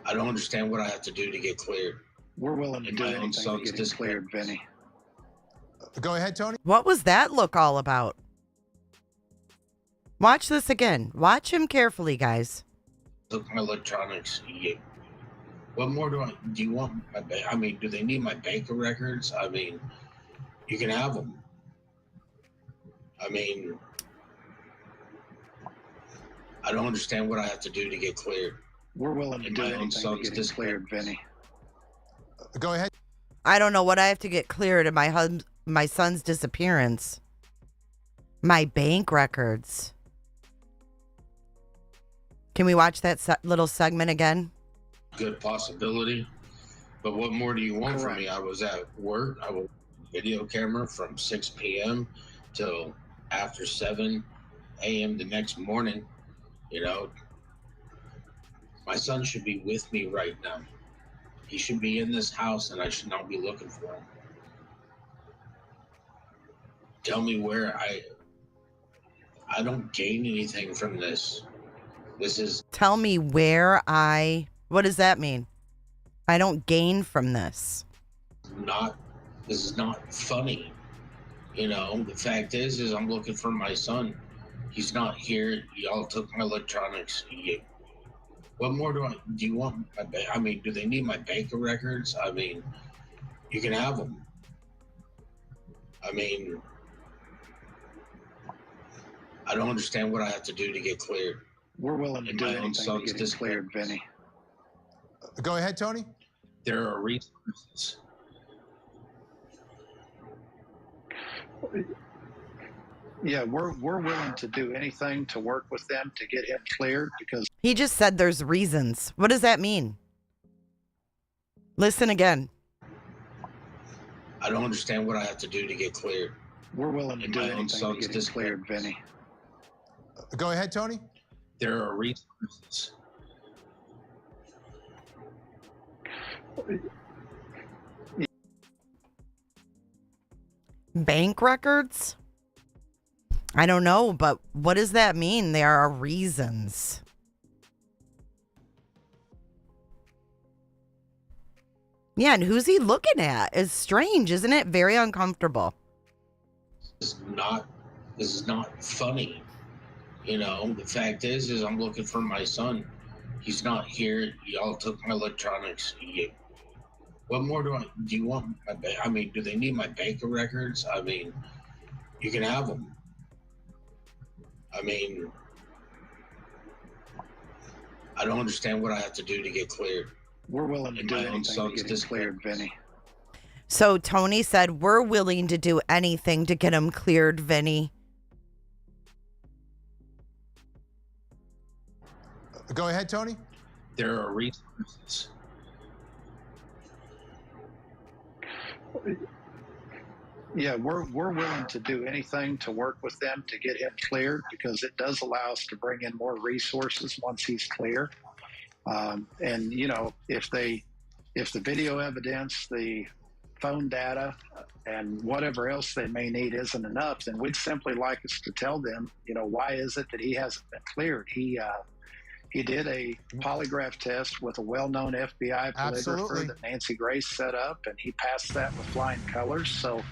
I don't understand what I have to do to get cleared. We're willing to And do my own anything to son's get it cleared, Vinny. Go ahead, Tony. What was that look all about? Watch this again. Watch him carefully, guys. Took my electronics. What more do you want? I mean, do they need my banker records? I mean, you can have them. I mean, I don't understand what I have to do to get cleared. We're willing to And do my own anything to son's get it cleared, Vinny. Go ahead. I don't know what I have to get cleared in my son's disappearance. My bank records. Can we watch that little segment again? Good possibility. But what more do you want from Correct. me? I was at work. I was video camera from 6 p.m. till after 7 a.m. the next morning. You know, my son should be with me right now. He should be in this house, and I should not be looking for him. Tell me where I don't gain anything from this. This is Tell me where what does that mean? I don't gain from this. this is not funny. You know, the fact is I'm looking for my son. He's not here. Y'all took my electronics. What more do you want? I mean, do they need my banker records? I mean, you can have them. I mean, I don't understand what I have to do to get cleared. We're willing to And do my own anything to son's get it cleared, Vinny. Go ahead, Tony. There are resources. Yeah, we're willing to do anything to work with them to get him cleared because He just said there's reasons. What does that mean? Listen again. I don't understand what I have to do to get cleared. we're willing to And do my own anything to son's get it cleared, Vinny. Go ahead, Tony. There are resources. Bank records? I don't know, but what does that mean? There are reasons. Yeah, and who's he looking at? It's strange, isn't it? Very uncomfortable. This is not funny. You know, the fact is I'm looking for my son. He's not here. Y'all took my electronics. What more do you want? I mean, do they need my bank records? I mean, you can have them. I mean, I don't understand what I have to do to get cleared. We're willing to do anything to get him cleared, Vinny. So Tony said, we're willing to do anything to get him cleared, Vinny. Go ahead, Tony. There are resources. Yeah, we're willing to do anything to work with them to get him cleared, because it does allow us to bring in more resources once he's clear. And you know, if the video evidence, the phone data, and whatever else they may need isn't enough, then we'd simply like us to tell them, you know, why is it that he hasn't been cleared? He did a polygraph test with a well-known FBI polygrapher that Nancy Grace set up, and he passed that with flying colors. So,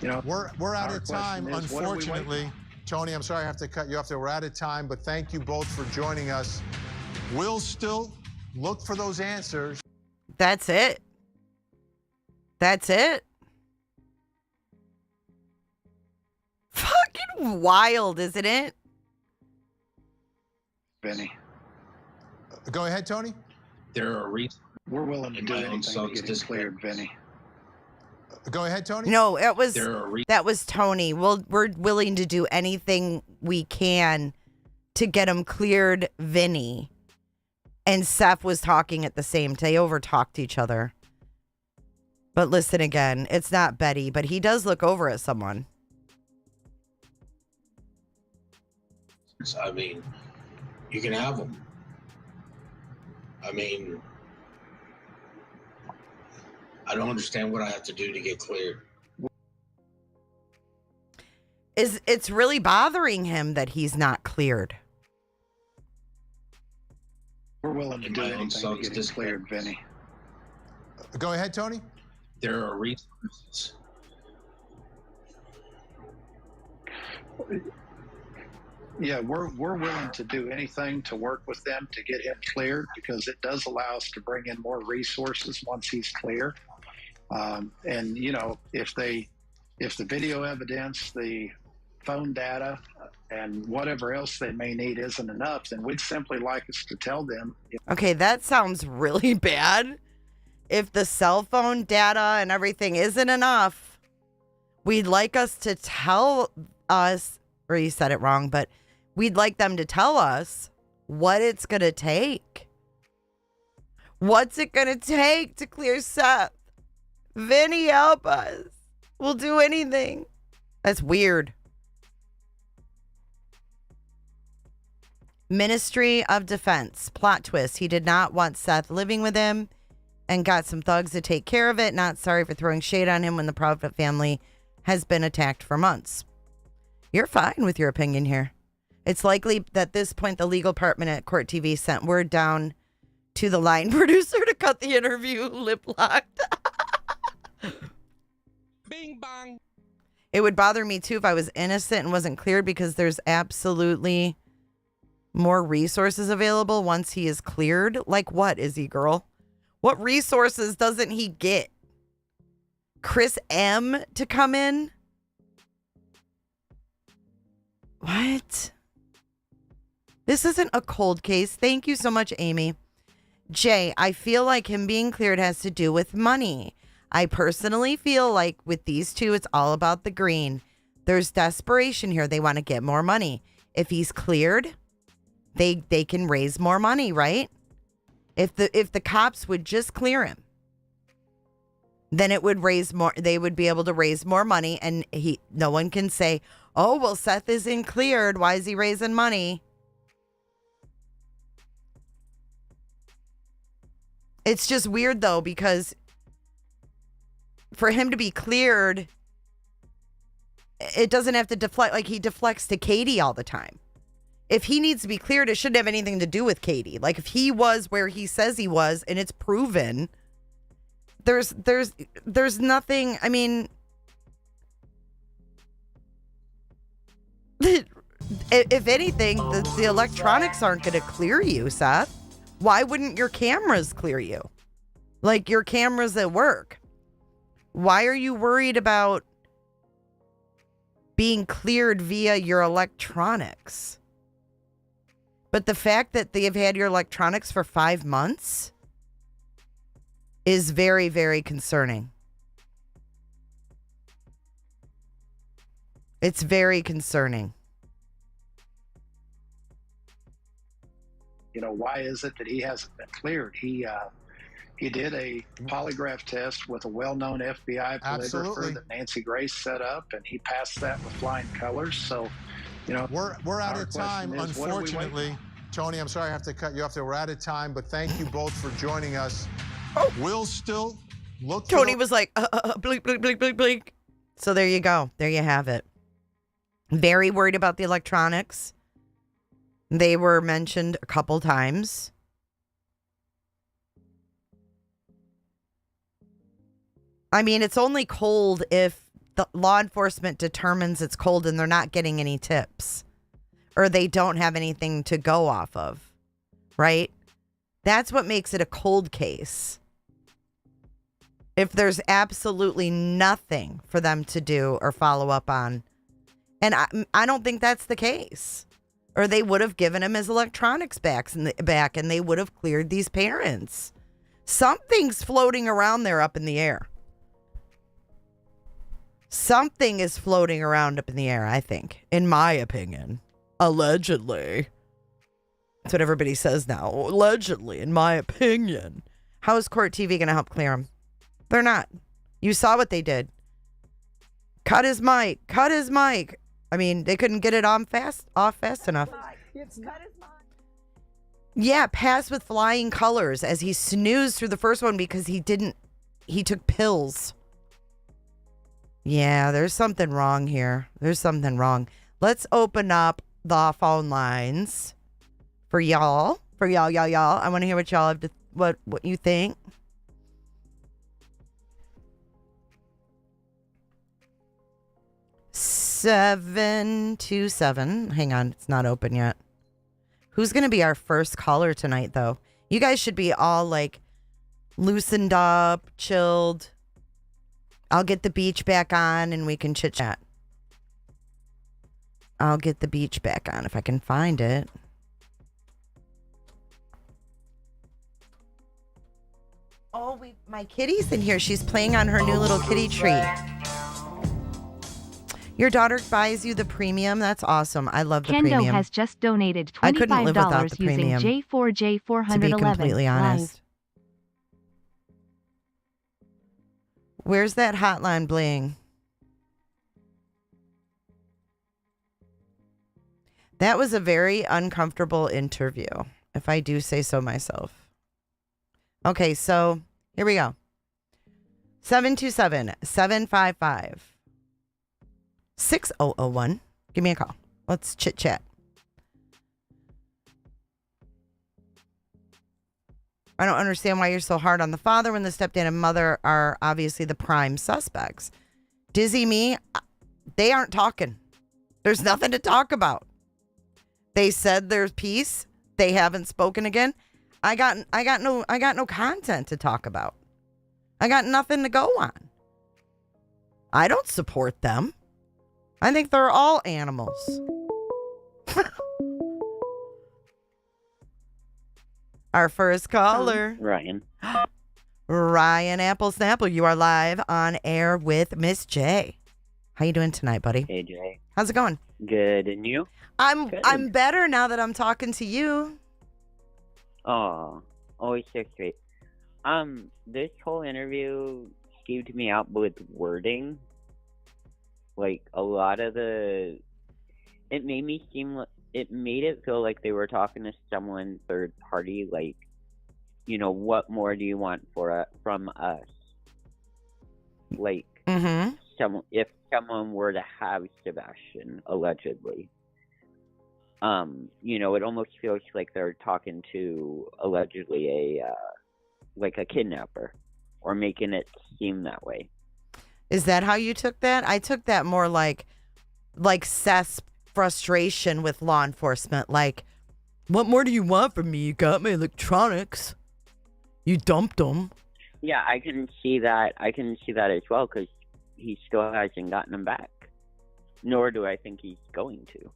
you know, we're out of time, unfortunately. Tony, I'm sorry I have to cut you off there. We're out of time, but thank you both for joining us. We'll still look for those answers. That's it. That's it. Fucking wild, isn't it? Vinny. Go ahead, Tony. There are reasons. We're willing to do anything to get him cleared, Vinny. Go ahead, Tony. No, that was Tony. We're willing to do anything we can to get him cleared, Vinny. And Seth was talking at the same time. They overtalked each other. But listen again, it's not Betty, but he does look over at someone. I mean, you can have them. I mean, I don't understand what I have to do to get cleared. It's really bothering him that he's not cleared. We're willing to do anything to get him cleared, Vinny. Go ahead, Tony. There are resources. Yeah, we're willing to do anything to work with them to get him cleared, because it does allow us to bring in more resources once he's clear. And you know, if the video evidence, the phone data, and whatever else they may need isn't enough, then we'd simply like us to tell them. Okay, that sounds really bad. If the cell phone data and everything isn't enough, we'd like us to tell us, or you said it wrong, but we'd like them to tell us what it's going to take. What's it going to take to clear Seth? Vinny, help us. We'll do anything. That's weird. Ministry of Defense. Plot twist. He did not want Seth living with him and got some thugs to take care of it. Not sorry for throwing shade on him when the Proudfoot family has been attacked for months. You're fine with your opinion here. It's likely that at this point the legal department at Court TV sent word down to the line producer to cut the interview lip locked. Bing bang. It would bother me too if I was innocent and wasn't cleared, because there's absolutely more resources available once he is cleared. Like what, Izzy girl? What resources doesn't he get? Chris M to come in? What? This isn't a cold case. Thank you so much, Amy. Jay, I feel like him being cleared has to do with money. I personally feel like with these two, it's all about the green. There's desperation here. They want to get more money. If he's cleared, they can raise more money, right? If the cops would just clear him, then it would raise more. They would be able to raise more money, and no one can say, "Oh, well, Seth isn't cleared. Why is he raising money?" It's just weird though, because for him to be cleared, it doesn't have to deflect. Like, he deflects to Katie all the time. If he needs to be cleared, it shouldn't have anything to do with Katie. Like, if he was where he says he was and it's proven, there's nothing. I mean, if anything, the electronics aren't going to clear you, Seth. Why wouldn't your cameras clear you? Like your cameras at work. Why are you worried about being cleared via your electronics? But the fact that they've had your electronics for 5 months is very, very concerning. It's very concerning. You know, why is it that he hasn't been cleared? He did a polygraph test with a well-known FBI polygrapher that Nancy Grace set up, and he passed that with flying colors. So, you know, we're out of time, unfortunately. Tony, I'm sorry I have to cut you off there. We're out of time, but thank you both for joining us. Oh. We'll still look. Tony was like, blink, blink, blink, blink, blink. So there you go. There you have it. Very worried about the electronics. They were mentioned a couple times. I mean, it's only cold if the law enforcement determines it's cold and they're not getting any tips or they don't have anything to go off of, right? That's what makes it a cold case. If there's absolutely nothing for them to do or follow up on. And I don't think that's the case. Or they would have given him his electronics back and they would have cleared these parents. Something's floating around there up in the air. Something is floating around up in the air, I think, in my opinion. Allegedly. That's what everybody says now. Allegedly, in my opinion. How is Court TV going to help clear him? They're not. You saw what they did. Cut his mic. Cut his mic. I mean, they couldn't get it off fast enough. Yeah, pass with flying colors as he snoozed through the first one because he took pills. Yeah, there's something wrong here. There's something wrong. Let's open up the phone lines for y'all. Y'all. I want to hear what y'all have to, what you think. (727). Hang on, it's not open yet. Who's going to be our first caller tonight, though? You guys should be all like loosened up, chilled. I'll get the beach back on and we can chit chat. I'll get the beach back on if I can find it. Oh, my kitty's in here. She's playing on her new little kitty treat. Your daughter buys you the premium. That's awesome. I love the Kendo premium. has just donated I couldn't live without $25 the using premium, J4J411. to be completely honest. Where's that hotline bling? That was a very uncomfortable interview, if I do say so myself. Okay, so here we go. 727-755-6001. Give me a call. Let's chit chat. I don't understand why you're so hard on the father when the stepdad and mother are obviously the prime suspects. Dizzy me, they aren't talking. There's nothing to talk about. They said there's peace. They haven't spoken again. I got no content to talk about. I got nothing to go on. I don't support them. I think they're all animals. Our first caller. Ryan. Ryan Apple Snapple, you are live on air with Miss J. How you doing tonight, buddy? Hey, Jay. How's it going? Good, and you? Good. I'm better now that I'm talking to you. Oh, always so sweet. This whole interview skeeved me out with wording. Like, a lot of it made it feel like they were talking to someone third party, like, you know, what more do you want from us? Like, if someone were to have Sebastian, allegedly, you know, it almost feels like they're talking to allegedly a kidnapper. or making it seem that way. Is that how you took that? I took that more like Seth's frustration with law enforcement. Like, what more do you want from me? You got my electronics. You dumped them. Yeah, I can see that. I can see that as well, because he still hasn't gotten them back. Nor do I think he's going to.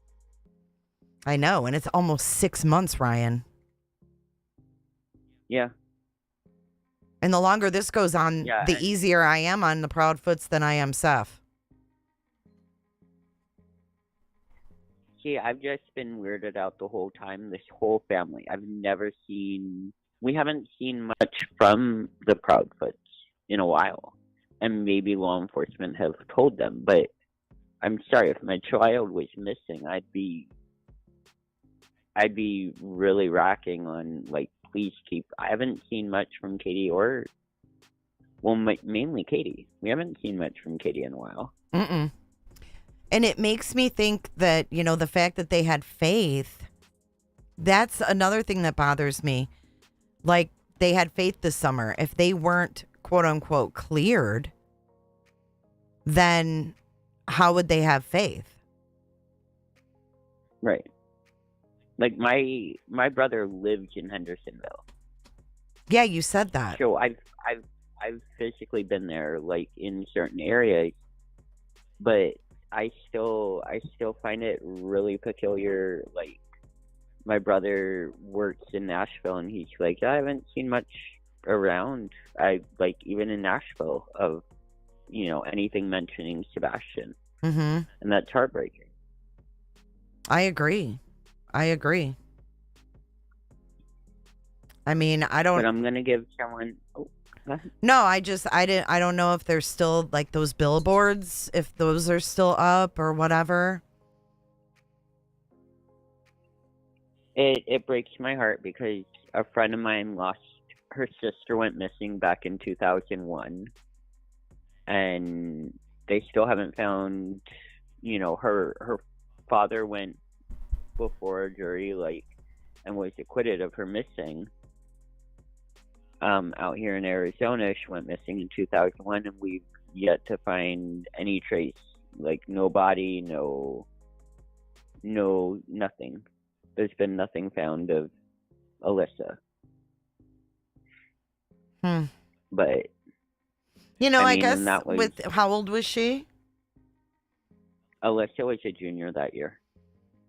I know, and it's almost 6 months, Ryan. Yeah. And the longer this goes on, the easier I am on the Proudfoots than I am Seth. See, I've just been weirded out the whole time, this whole family. We haven't seen much from the Proudfoots in a while. And maybe law enforcement have told them, but I'm sorry, if my child was missing, I'd be really racking on, like, please keep. I haven't seen much from Katie mainly Katie. We haven't seen much from Katie in a while. Mm-mm. And it makes me think that, the fact that they had faith, that's another thing that bothers me. Like, they had faith this summer. If they weren't, quote unquote, cleared, then how would they have faith? Right. Like, my brother lives in Hendersonville. Yeah, you said that. So I've physically been there, like, in certain areas, but I still find it really peculiar. Like, my brother works in Nashville, and he's like, I haven't seen much around. Even in Nashville of, anything mentioning Sebastian. Mm-hmm. And that's heartbreaking. I agree. I mean, I don't. But I'm gonna give someone. Oh, no, I don't know if there's still, like, those billboards, if those are still up or whatever. It breaks my heart because a friend of mine her sister went missing back in 2001, and they still haven't found, her father went before a jury, like, and was acquitted of her missing. Out here in Arizona, she went missing in 2001, and we've yet to find any trace, like, no body, no nothing. There's been nothing found of Alyssa. But I guess how old was she? Alyssa was a junior that year.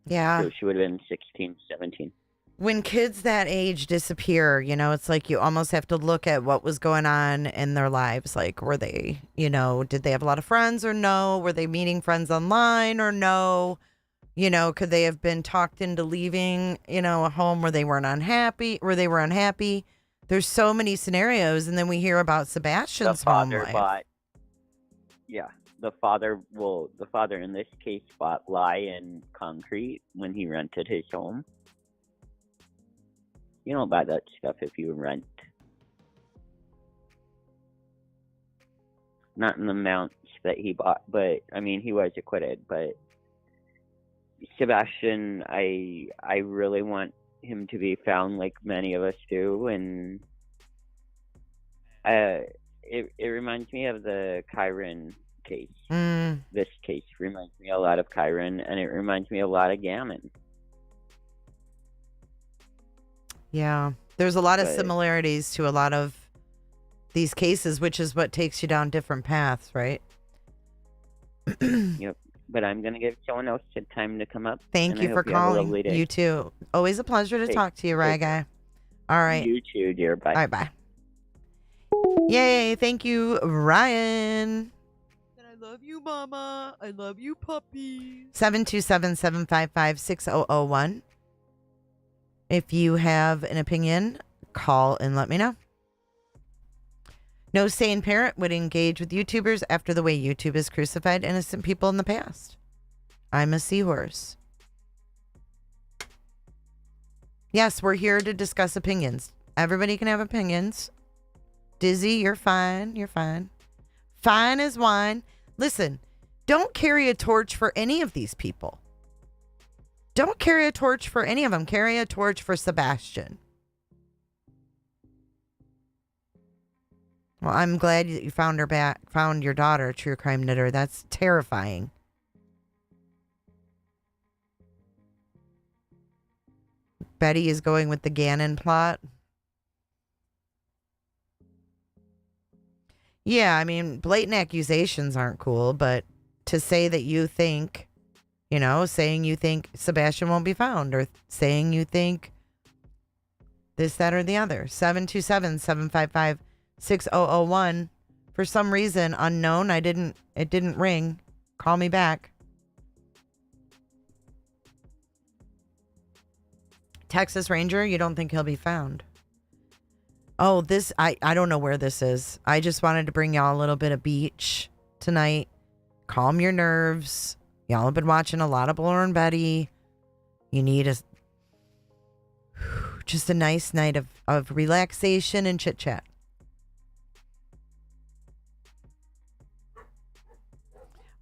Yeah. So she would have been 16, 17. When kids that age disappear, it's like you almost have to look at what was going on in their lives. Like, were they, did they have a lot of friends or no? Were they meeting friends online or no? Could they have been talked into leaving, a home where they were unhappy? There's so many scenarios. And then we hear about Sebastian's home life. The father in this case bought lye and concrete when he rented his home. You don't buy that stuff if you rent. Not in the amounts that he bought, but, I mean, he was acquitted. But Sebastian, I really want him to be found, like many of us do, and it reminds me of the Kyron case. This case reminds me a lot of Kyron, and it reminds me a lot of Gammon. Yeah, there's a lot of similarities to a lot of these cases, which is what takes you down different paths, right? Yep. But I'm going to give someone else time to come up. Thank you for calling. You too. Always a pleasure to talk to you, Rye Guy. All right. You too, dear. Bye. All right, bye. Yay. Thank you, Ryan. And I love you, Mama. I love you, puppy. 727-755-6001. If you have an opinion, call and let me know. No sane parent would engage with YouTubers after the way YouTube has crucified innocent people in the past. I'm a seahorse. Yes, we're here to discuss opinions. Everybody can have opinions. Dizzy, you're fine. You're fine. Fine as wine. Listen, don't carry a torch for any of these people. Don't carry a torch for any of them. Carry a torch for Sebastian. Well, I'm glad you found her back, found your daughter, True Crime Knitter. That's terrifying. Betty is going with the Gannon plot. Yeah, I mean, blatant accusations aren't cool, but to say that you think, saying you think Sebastian won't be found, or saying you think this, that, or the other. 727-755-6001. For some reason, unknown, it didn't ring. Call me back. Texas Ranger, you don't think he'll be found? Oh, this, I don't know where this is. I just wanted to bring y'all a little bit of beach tonight. Calm your nerves. Y'all have been watching a lot of Blur and Betty. You need just a nice night of relaxation and chit chat.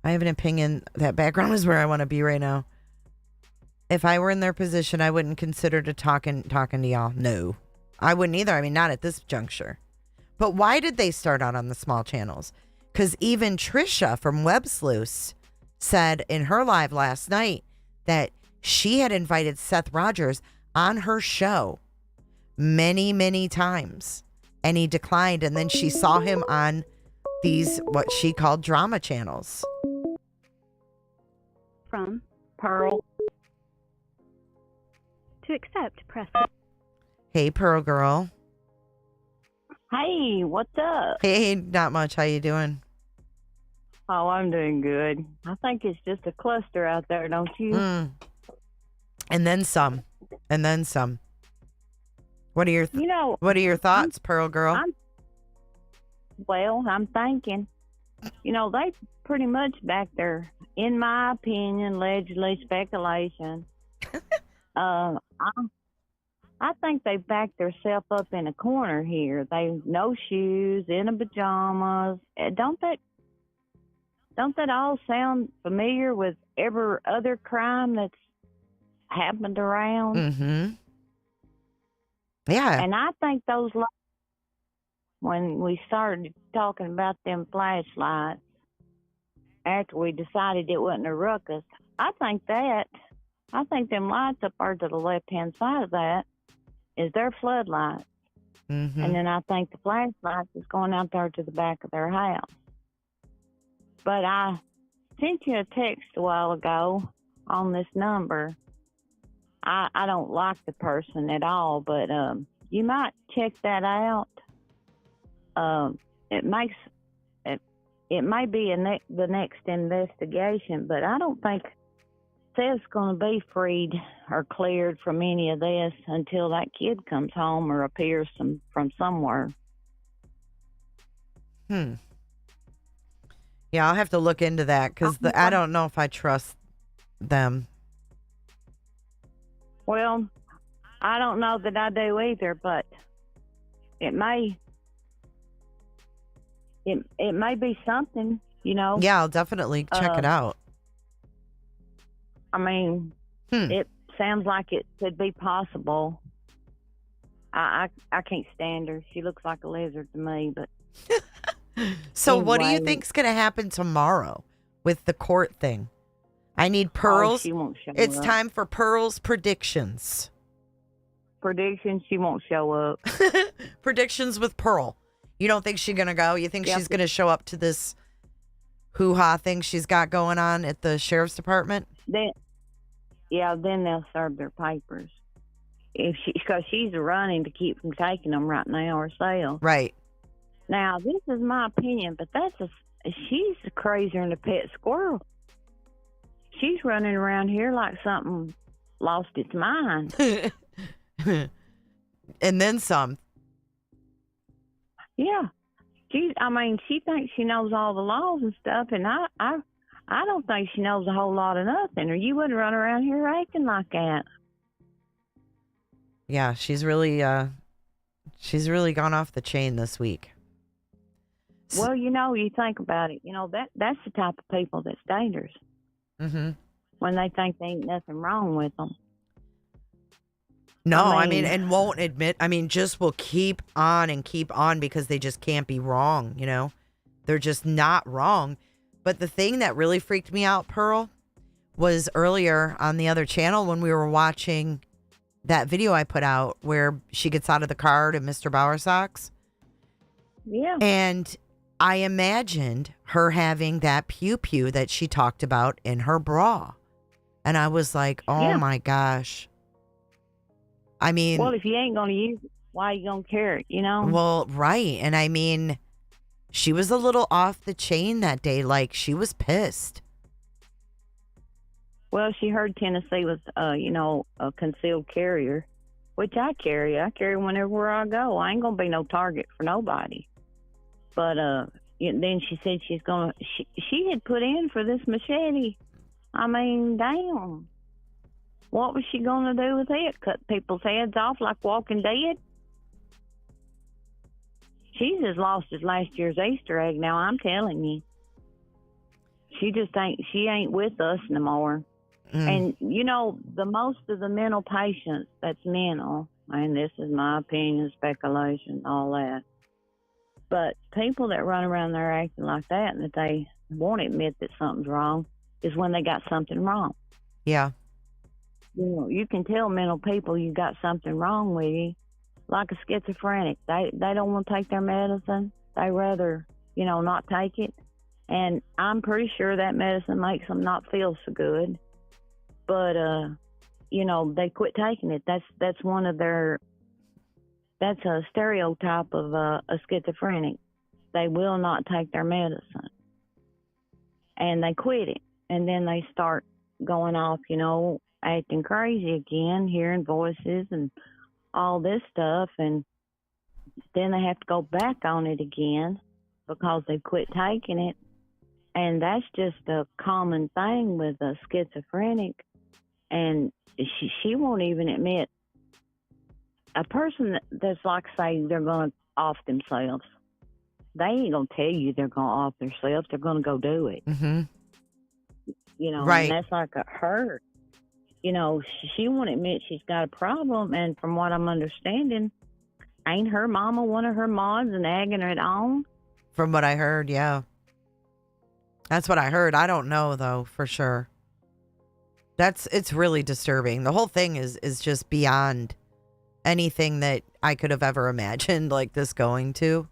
I have an opinion that background is where I want to be right now. If I were in their position, I wouldn't consider talking to y'all. No, I wouldn't either. I mean, not at this juncture. But why did they start out on the small channels? Because even Trisha from Web Sleuths said in her live last night that she had invited Seth Rogers on her show many, many times, and he declined. And then she saw him on these, what she called drama channels. From Pearl. To accept, press. Hey, Pearl Girl. Hey, what's up? Hey, not much. How you doing? Oh, I'm doing good. I think it's just a cluster out there, don't you? And then some. And then some. What are your what are your thoughts, Pearl Girl? I'm thinking, they pretty much back there, in my opinion, allegedly speculation. I think they backed themselves up in a corner here. They no shoes, in a pajamas. Don't that all sound familiar with every other crime that's happened around? Mm-hmm. Yeah. And I think when we started talking about them flashlights, after we decided it wasn't a ruckus, I think them lights up there to the left-hand side of that is their floodlights. Mm-hmm. And then I think the flashlights is going out there to the back of their house. But I sent you a text a while ago on this number. I don't like the person at all, but you might check that out. It may be the next investigation, but I don't think Seth's going to be freed or cleared from any of this until that kid comes home or appears from somewhere. Yeah, I'll have to look into that because I don't know if I trust them. Well, I don't know that I do either, but it may be something, Yeah, I'll definitely check it out. I mean, It sounds like it could be possible. I can't stand her. She looks like a lizard to me, but. So anyway. What do you think's going to happen tomorrow with the court thing? I need Pearl's. She won't show It's up. time for Pearl's predictions. Predictions, she won't show up. Predictions with Pearl. You don't think she's going to go? You think she's going to show up to this hoo-ha thing she's got going on at the sheriff's department? Then they'll serve their papers. Because she's running to keep from taking them right now herself. Right. Now, this is my opinion, but she's crazier than a pet squirrel. She's running around here like something lost its mind. And then some. Yeah. She thinks she knows all the laws and stuff, and I don't think she knows a whole lot of nothing, or you wouldn't run around here acting like that. Yeah, she's really gone off the chain this week. Well, you think about it. That's the type of people that's dangerous. Mm-hmm. When they think there ain't nothing wrong with them. No, I mean, and won't admit. I mean, just will keep on and keep on because they just can't be wrong, you know? They're just not wrong. But the thing that really freaked me out, Pearl, was earlier on the other channel when we were watching that video I put out where she gets out of the car to Mr. Bowersox. Yeah. And I imagined her having that pew-pew that she talked about in her bra. And I was like, oh my gosh. I mean, well, if you ain't going to use it, why you going to carry it, you know? Well, right. And I mean, she was a little off the chain that day. Like, she was pissed. Well, she heard Tennessee was, a concealed carrier, which I carry. I carry whenever I go. I ain't going to be no target for nobody. But then she said she had put in for this machete. I mean, damn. What was she going to do with it? Cut people's heads off like Walking Dead? She's as lost as last year's Easter egg now, I'm telling you. She ain't with us no more. And, the most of the mental patients that's mental, and this is my opinion, speculation, all that. But people that run around there acting like that and that they won't admit that something's wrong is when they got something wrong. Yeah. You can tell mental people you got something wrong with you, like a schizophrenic. They don't want to take their medicine. They rather, not take it. And I'm pretty sure that medicine makes them not feel so good. But, they quit taking it. That's one of that's a stereotype of a schizophrenic. They will not take their medicine. And they quit it. And then they start going off, acting crazy again, hearing voices and all this stuff. And then they have to go back on it again because they quit taking it. And that's just a common thing with a schizophrenic. And she won't even admit. A person that's like, say, they're going to off themselves, they ain't going to tell you they're going to off themselves. They're going to go do it. Mm-hmm. And Right. that's like her. She won't admit she's got a problem. And from what I'm understanding, ain't her mama one of her mods and egging it on? From what I heard, yeah. That's what I heard. I don't know, though, for sure. It's really disturbing. The whole thing is just beyond anything that I could have ever imagined like this going to.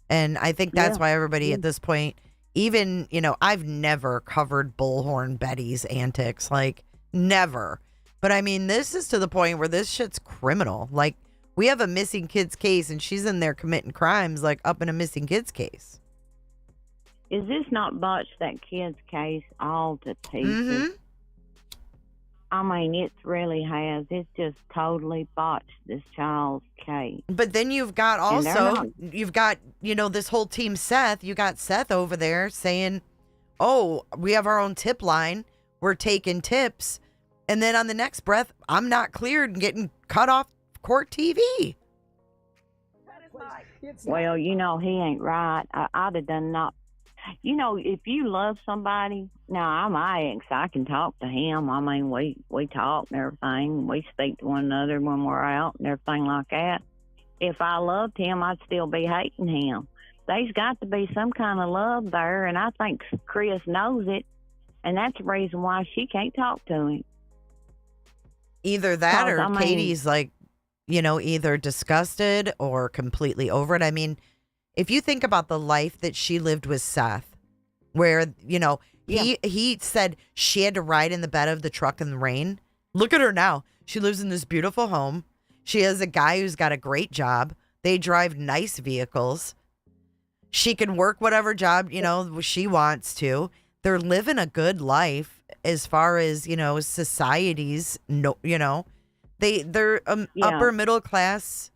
And I think that's why everybody at this point, even, I've never covered Bullhorn Betty's antics, like never. But I mean, this is to the point where this shit's criminal. Like, we have a missing kids case and she's in there committing crimes, like up in a missing kids case. Is this not botched that kid's case all to pieces? Mm-hmm. I mean, it really has. It's just totally botched this child's case. But then you've got this whole team Seth. You got Seth over there saying, oh, we have our own tip line. We're taking tips. And then on the next breath, I'm not cleared and getting cut off court TV. Well, he ain't right. I'd have done not. If you love somebody, now I'm my ex, I can talk to him. I mean, we talk and everything. We speak to one another when we're out and everything like that. If I loved him, I'd still be hating him. There's got to be some kind of love there, and I think Chris knows it, and that's the reason why she can't talk to him. Either that or Katie's like, either disgusted or completely over it. I mean, if you think about the life that she lived with Seth, where, he said she had to ride in the bed of the truck in the rain. Look at her now. She lives in this beautiful home. She has a guy who's got a great job. They drive nice vehicles. She can work whatever job, she wants to. They're living a good life as far as, society's, they're upper middle class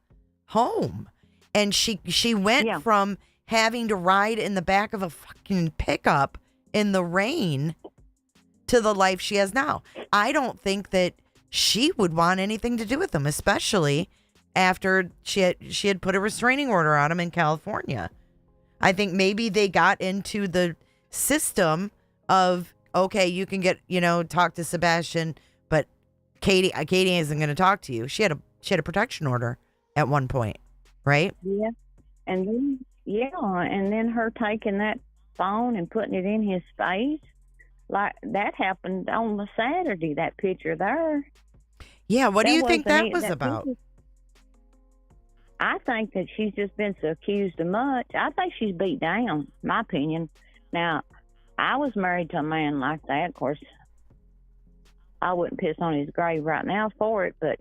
home. And she went from having to ride in the back of a fucking pickup in the rain to the life she has now. I don't think that she would want anything to do with him, especially after she had put a restraining order on him in California. I think maybe they got into the system of, okay, you can get, talk to Sebastian, but Katie isn't going to talk to you. She had a protection order at one point, right? Yeah. And then her taking that phone and putting it in his face, like that happened on the Saturday, that picture there. Yeah, what do you think that was that about? picture. I think that she's just been so accused of much. I think she's beat down, my opinion. Now, I was married to a man like that. Of course, I wouldn't piss on his grave right now for it, but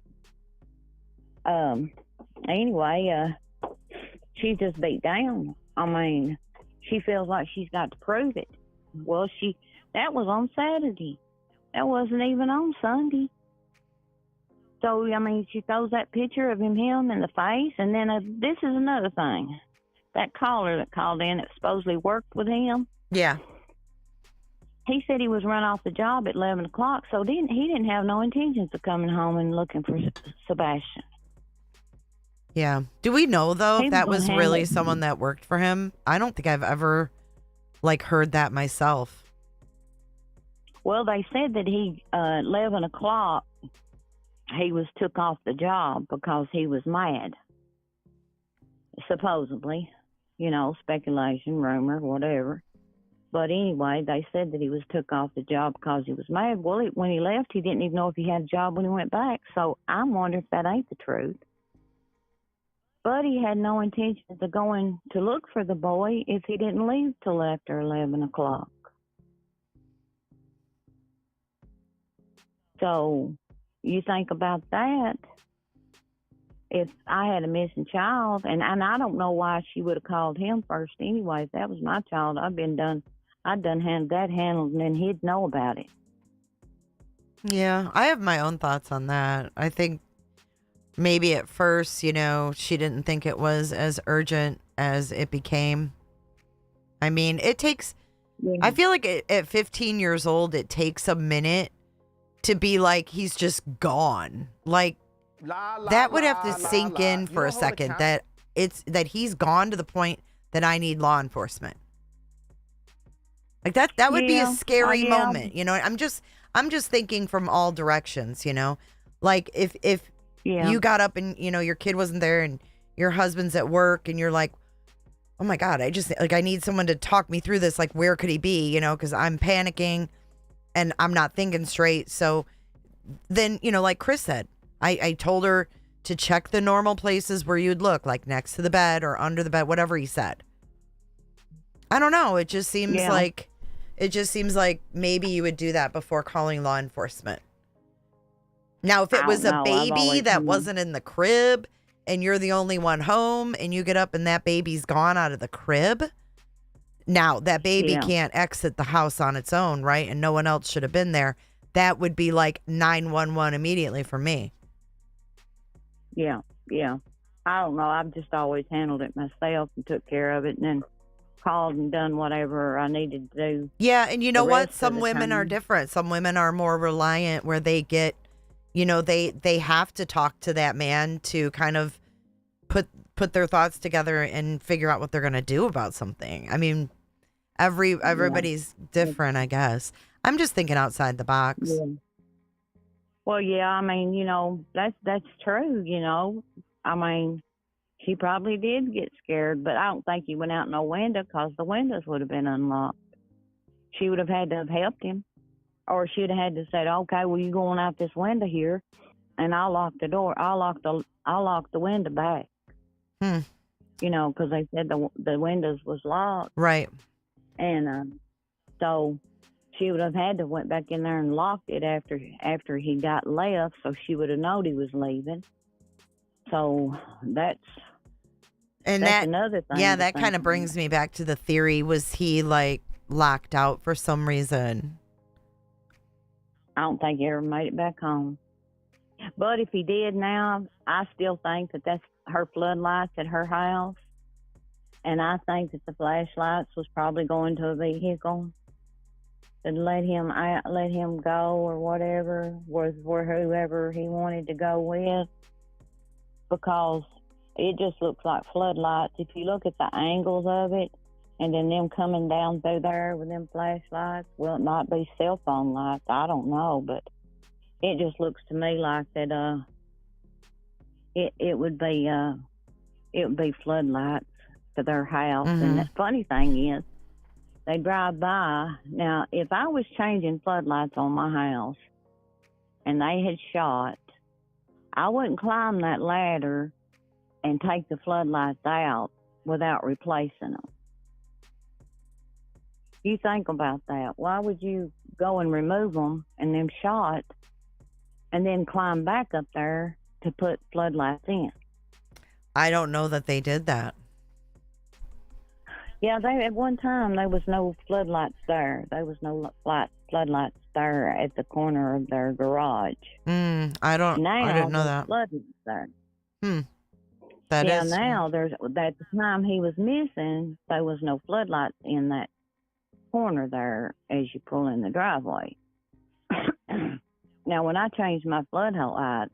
anyway, she's just beat down. I mean, she feels like she's got to prove it. Well, that was on Saturday. That wasn't even on Sunday. So, I mean, she throws that picture of him in the face, and then this is another thing. That caller that called in that supposedly worked with him. Yeah. He said he was run off the job at 11 o'clock, so he didn't have no intentions of coming home and looking for Sebastian. Yeah. Do we know, though, if that was really it. someone that worked for him? I don't think I've ever, heard that myself. Well, they said that 11 o'clock, he was took off the job because he was mad. Supposedly. Speculation, rumor, whatever. But anyway, they said that he was took off the job because he was mad. Well, when he left, he didn't even know if he had a job when he went back. So I'm wondering if that ain't the truth. But he had no intentions of going to look for the boy if he didn't leave till after 11 o'clock. So you think about that. If I had a missing child, and I don't know why she would have called him first anyway. If that was my child, I'd done had that handled, and then he'd know about it. Yeah, I have my own thoughts on that. I think maybe at first, she didn't think it was as urgent as it became. I mean, it takes, I feel like at 15 years old, it takes a minute to be like, he's just gone. That would have to sink in for a second, that he's gone to the point that I need law enforcement. That would be a scary moment, I'm just thinking from all directions, if you got up and your kid wasn't there and your husband's at work and you're like, oh my God, I need someone to talk me through this. Where could he be? Because I'm panicking and I'm not thinking straight. So then, like Chris said, I told her to check the normal places where you'd look, like next to the bed or under the bed, whatever he said. I don't know. It just seems like maybe you would do that before calling law enforcement. Now, if it was a baby that wasn't in the crib and you're the only one home and you get up and that baby's gone out of the crib, now that baby can't exit the house on its own, right? And no one else should have been there. That would be like 911 immediately for me. Yeah. I don't know. I've just always handled it myself and took care of it and then called and done whatever I needed to do. Yeah, and you know what? Some women are different. Some women are more reliant where they get, they have to talk to that man to kind of put their thoughts together and figure out what they're going to do about something. I mean, everybody's different, I guess. I'm just thinking outside the box. Yeah. Well, yeah, I mean, that's true, I mean, she probably did get scared, but I don't think he went out no window because the windows would have been unlocked. She would have had to have helped him, or she'd have had to say, okay, well, you going out this window here, and I'll lock the door. I'll lock the window back. Because they said the windows was locked. Right. And so she would have had to went back in there and locked it after he got left, so she would have known he was leaving. So that's another thing. Yeah, that kind of brings me back to the theory. Was he locked out for some reason? I don't think he ever made it back home. But if he did now, I still think that that's her floodlights at her house. And I think that the flashlights was probably going to a vehicle and let him go or whatever, with whoever he wanted to go with. Because it just looks like floodlights. If you look at the angles of it, and then them coming down through there with them flashlights, well, it might be cell phone lights. I don't know, but it just looks to me like that. It would be floodlights to their house. And the funny thing is, they drive by. Now, if I was changing floodlights on my house and they had shot, I wouldn't climb that ladder and take the floodlights out without replacing them. You think about that. Why would you go and remove them and them shot and then climb back up there to put floodlights in? I don't know that they did that. Yeah, at one time there was no floodlights there. There was no floodlights there at the corner of their garage. I didn't know that. Floodlights there. That is. Yeah, now at the time he was missing, there was no floodlights in that corner there as you pull in the driveway. Now, when I change my floodlights,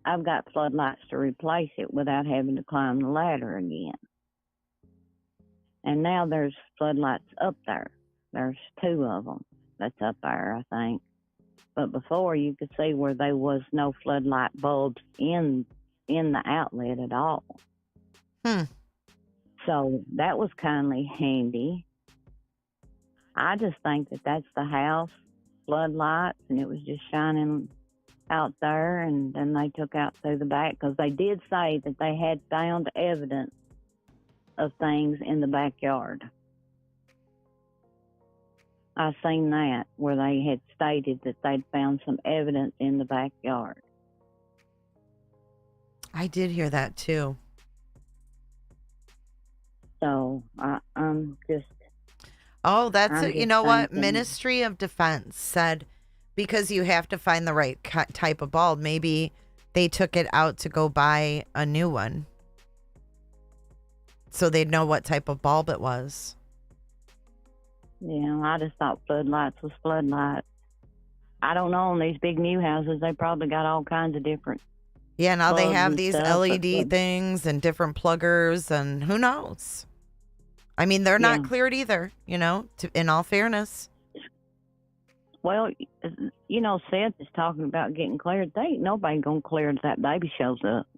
I've got floodlights to replace it without having to climb the ladder again. And now there's floodlights up there. There's 2 of them that's up there, I think. But before, you could see where there was no floodlight bulbs in the outlet at all. So that was kindly handy. I just think that that's the house floodlights, and it was just shining out there, and then they took out through the back, because they did say that they had found evidence of things in the backyard. I seen that, where they had stated that they'd found some evidence in the backyard. I did hear that too. So I'm just... Oh, you know what? thinking. Ministry of Defense said because you have to find the right type of bulb, maybe they took it out to go buy a new one, so they'd know what type of bulb it was. Yeah, I just thought floodlights was floodlights. I don't know, on these big new houses, they probably got all kinds of different... Yeah, now they have these stuff, LED things and different pluggers, and who knows? I mean, they're not cleared either, in all fairness. Well, Seth is talking about getting cleared. They ain't nobody going to clear if that baby shows up.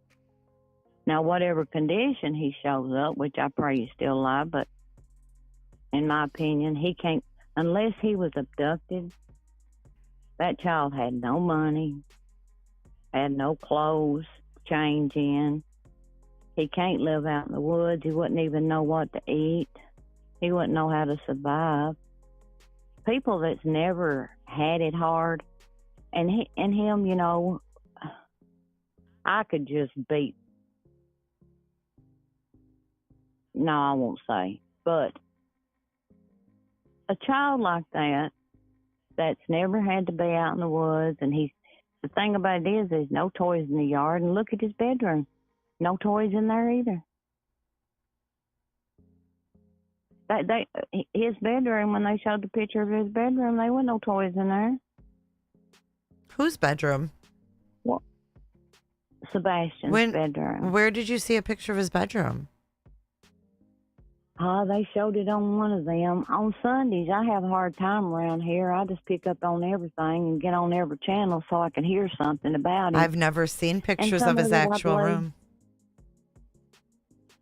Now, whatever condition he shows up, which I pray he's still alive, but in my opinion, he can't, unless he was abducted. That child had no money, had no clothes to change in. He can't live out in the woods. He wouldn't even know what to eat. He wouldn't know how to survive. People that's never had it hard, and him, I could just beat. No, I won't say. But a child like that's never had to be out in the woods, and the thing about it is there's no toys in the yard, and look at his bedroom. No toys in there either. His bedroom, when they showed the picture of his bedroom, there weren't no toys in there. Whose bedroom? What? Sebastian's bedroom. Where did you see a picture of his bedroom? They showed it on one of them. On Sundays, I have a hard time around here. I just pick up on everything and get on every channel so I can hear something about it. I've never seen pictures of his actual room.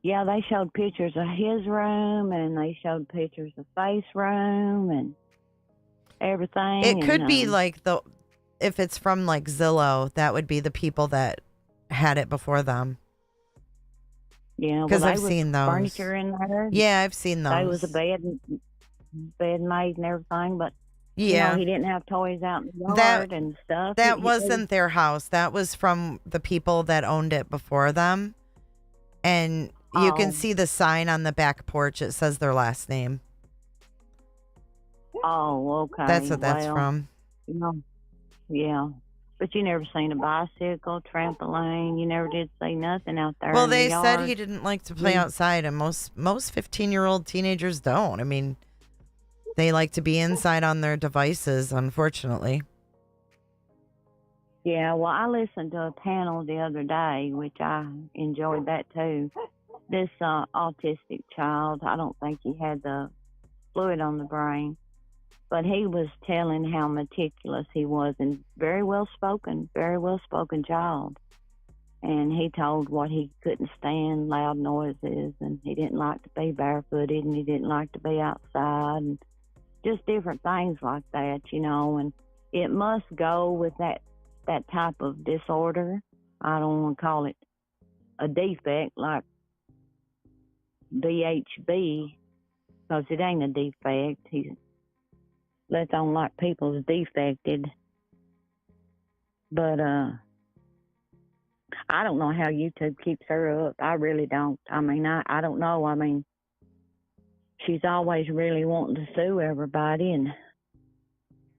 Yeah, they showed pictures of his room, and they showed pictures of Faith's room and everything. It could be like if it's from like Zillow, that would be the people that had it before them. Yeah, because I've seen those. Furniture in there. Yeah, I've seen those. There was a bed made and everything, but yeah, he didn't have toys out in the yard and stuff. That wasn't their house. That was from the people that owned it before them, and you can see the sign on the back porch. It says their last name. Oh, okay. That's what that's from. Yeah. But you never seen a bicycle, trampoline. You never did see nothing out there. Well, in they the yard. said he didn't like to play outside, and most 15-year-old teenagers don't. I mean, they like to be inside on their devices, unfortunately. Yeah, well, I listened to a panel the other day, which I enjoyed that too. This autistic child, I don't think he had the fluid on the brain, But he was telling how meticulous he was, and very well spoken child. And he told what he couldn't stand, loud noises, and he didn't like to be barefooted, and he didn't like to be outside, and just different things like that, you know. And it must go with that type of disorder. I don't want to call it a defect like BHB, because it ain't a defect. He lets on like people's defected. But I don't know how YouTube keeps her up. I really don't. I mean, I don't know. I mean, she's always really wanting to sue everybody and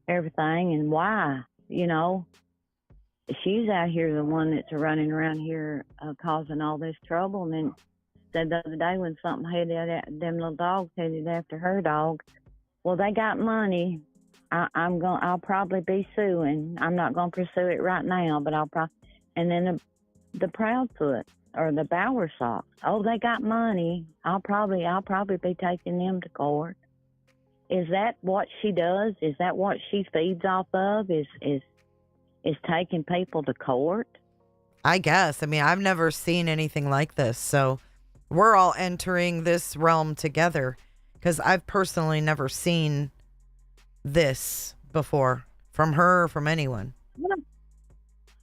everything. And why? You know, she's out here the one that's running around here causing all this trouble. And then said the other day when something them little dogs headed after her dog, well, they got money. I'll probably be suing. I'm not going to pursue it right now, but I'll probably. And then the Proudfoot or the Bowersox. Oh, they got money. I'll probably be taking them to court. Is that what she does? Is that what she feeds off of? Is taking people to court? I guess. I mean, I've never seen anything like this, so we're all entering this realm together because I've personally never seen this before from her or from anyone.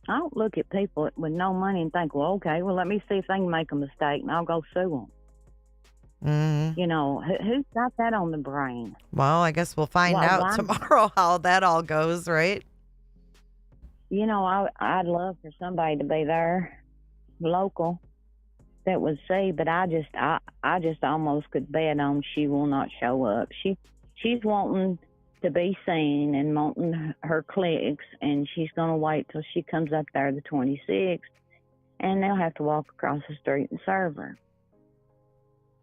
I don't look at people with no money and think, well, okay, well, let me see if they can make a mistake, and I'll go sue them. Mm-hmm. You know, who's got that on the brain? Well, I guess we'll find out tomorrow how that all goes, right? You know, I'd love for somebody to be there, local, that would see, but I just almost could bet on she will not show up. She's wanting to be seen and wanting her clicks, and she's going to wait till she comes up there the 26th, and they'll have to walk across the street and serve her.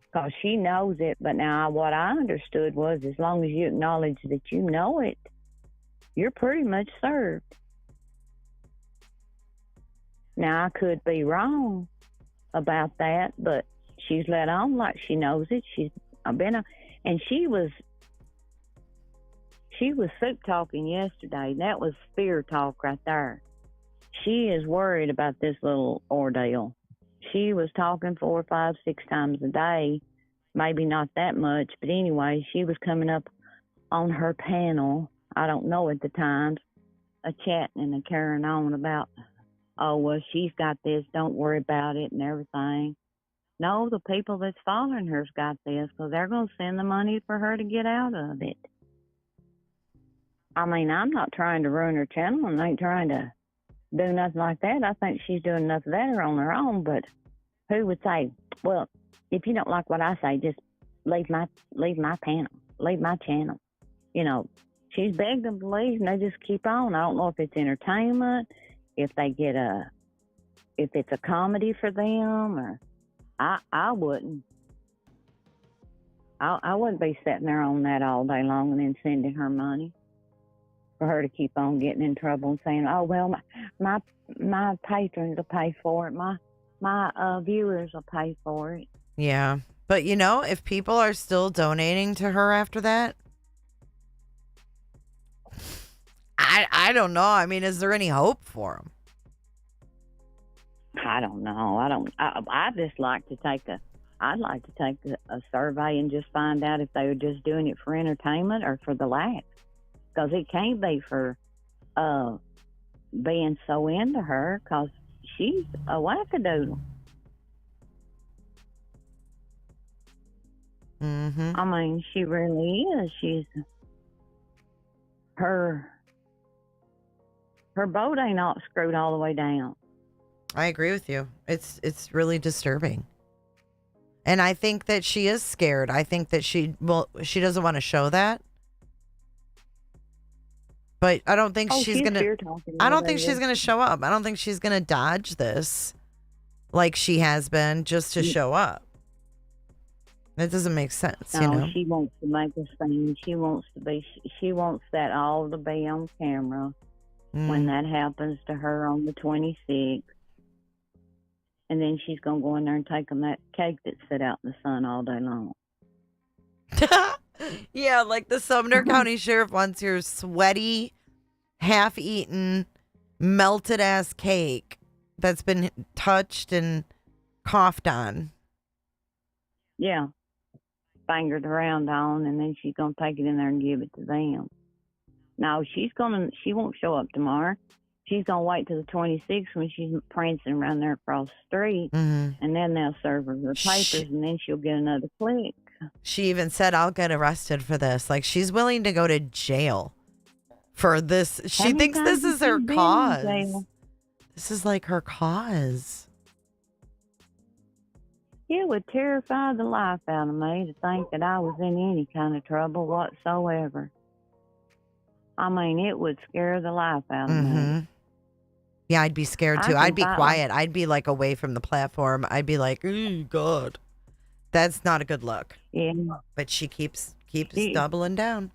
Because she knows it, but now what I understood was as long as you acknowledge that you know it, you're pretty much served. Now, I could be wrong about that, but she's let on like she knows it. And she was soup talking yesterday. That was fear talk right there. She is worried about this little ordeal. She was talking 4, 5, 6 times a day. Maybe not that much, but anyway, she was coming up on her panel. I don't know at the time, a chatting and a carrying on about, oh, well, she's got this, don't worry about it and everything. No, the people that's following her's got this, because they're going to send the money for her to get out of it. I mean, I'm not trying to ruin her channel and ain't trying to do nothing like that. I think she's doing enough of that on her own, but who would say, well, if you don't like what I say, just leave my panel, leave my channel. You know, she's begged them to leave, and they just keep on. I don't know if it's entertainment, if it's a comedy for them, or I wouldn't. I wouldn't be sitting there on that all day long and then sending her money for her to keep on getting in trouble and saying, oh, well, my patrons will pay for it. My viewers will pay for it. Yeah. But, you know, if people are still donating to her after that, I don't know. I mean, is there any hope for them? I don't know. I'd just like to take a survey and just find out if they were just doing it for entertainment or for the laughs. Because it can't be for being so into her, because she's a wackadoodle. Mm-hmm. I mean, she really is. Her boat ain't all screwed all the way down. I agree with you. It's really disturbing. And I think that she is scared. I think that she doesn't want to show that. But I don't think she's going to I don't think she's going to show up. I don't think she's going to dodge this like she has been just to show up. That doesn't make sense, no, you know. She wants to make a scene. She wants that all to be on camera when that happens to her on the 26th. And then she's going to go in there and take them that cake that sit out in the sun all day long. Yeah, like the Sumner County Sheriff wants your sweaty, half-eaten, melted-ass cake that's been touched and coughed on. Yeah. Fingered around on, and then she's going to take it in there and give it to them. No, she won't show up tomorrow. She's going to wait till the 26th when she's prancing around there across the street, and then they'll serve her the papers, and then she'll get another click. She even said, I'll get arrested for this. Like, she's willing to go to jail for this. She thinks this is her cause. This is like her cause. It would terrify the life out of me to think that I was in any kind of trouble whatsoever. I mean, it would scare the life out of me. Yeah, I'd be scared too. I'd be quiet. I'd be like away from the platform. I'd be like, oh, God. That's not a good look. Yeah. But she keeps doubling down.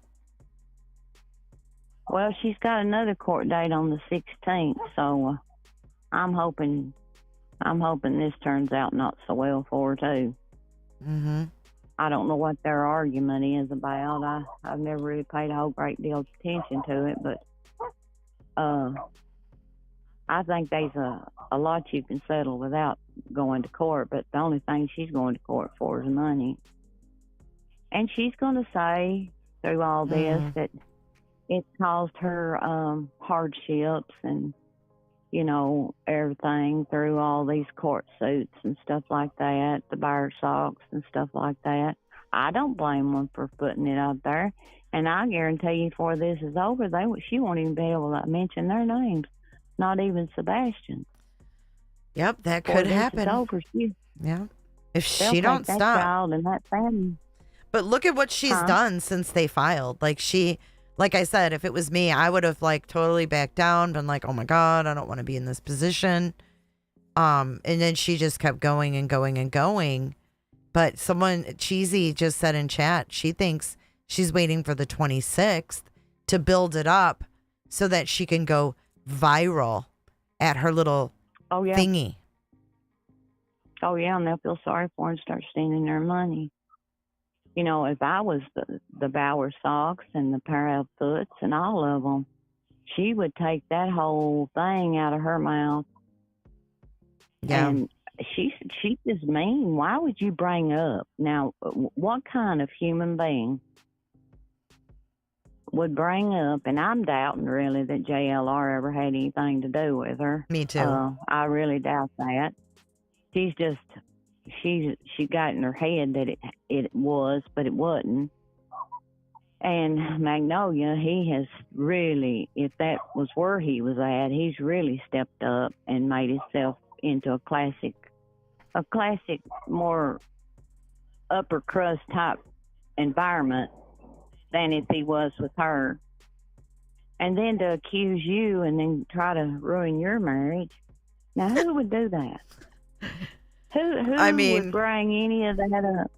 Well, she's got another court date on the 16th, so I'm hoping this turns out not so well for her too. I don't know what their argument is about. I've never really paid a whole great deal of attention to it, but I think there's a lot you can settle without going to court, but the only thing she's going to court for is money. And she's going to say through all this that it caused her hardships and, you know, everything through all these court suits and stuff like that, the Bowersox and stuff like that. I don't blame them for putting it out there. And I guarantee you before this is over, she won't even be able to mention their names, not even Sebastian. Yep, that could happen. It's over. Yeah. If she don't that stop. child and that family. But look at what she's done since they filed. Like I said, if it was me, I would have like totally backed down, been like, oh my God, I don't want to be in this position. And then she just kept going and going and going. But someone, Cheesy, just said in chat, she thinks she's waiting for the 26th to build it up so that she can go viral at her little thingy. Oh, yeah, and they'll feel sorry for her and start stealing their money. You know, if I was the Bowersox and the Proudfoots and all of them, she would take that whole thing out of her mouth. Yeah. And she's just mean. Why would you bring up? Now, what kind of human being would bring up, and I'm doubting really that JLR ever had anything to do with her. Me too. I really doubt that. She got in her head that it was, but it wasn't. And Magnolia, he has really, if that was where he was at, he's really stepped up and made himself into a classic more upper crust type environment than if he was with her. And then to accuse you and then try to ruin your marriage. Now, who would do that? Who would bring any of that up?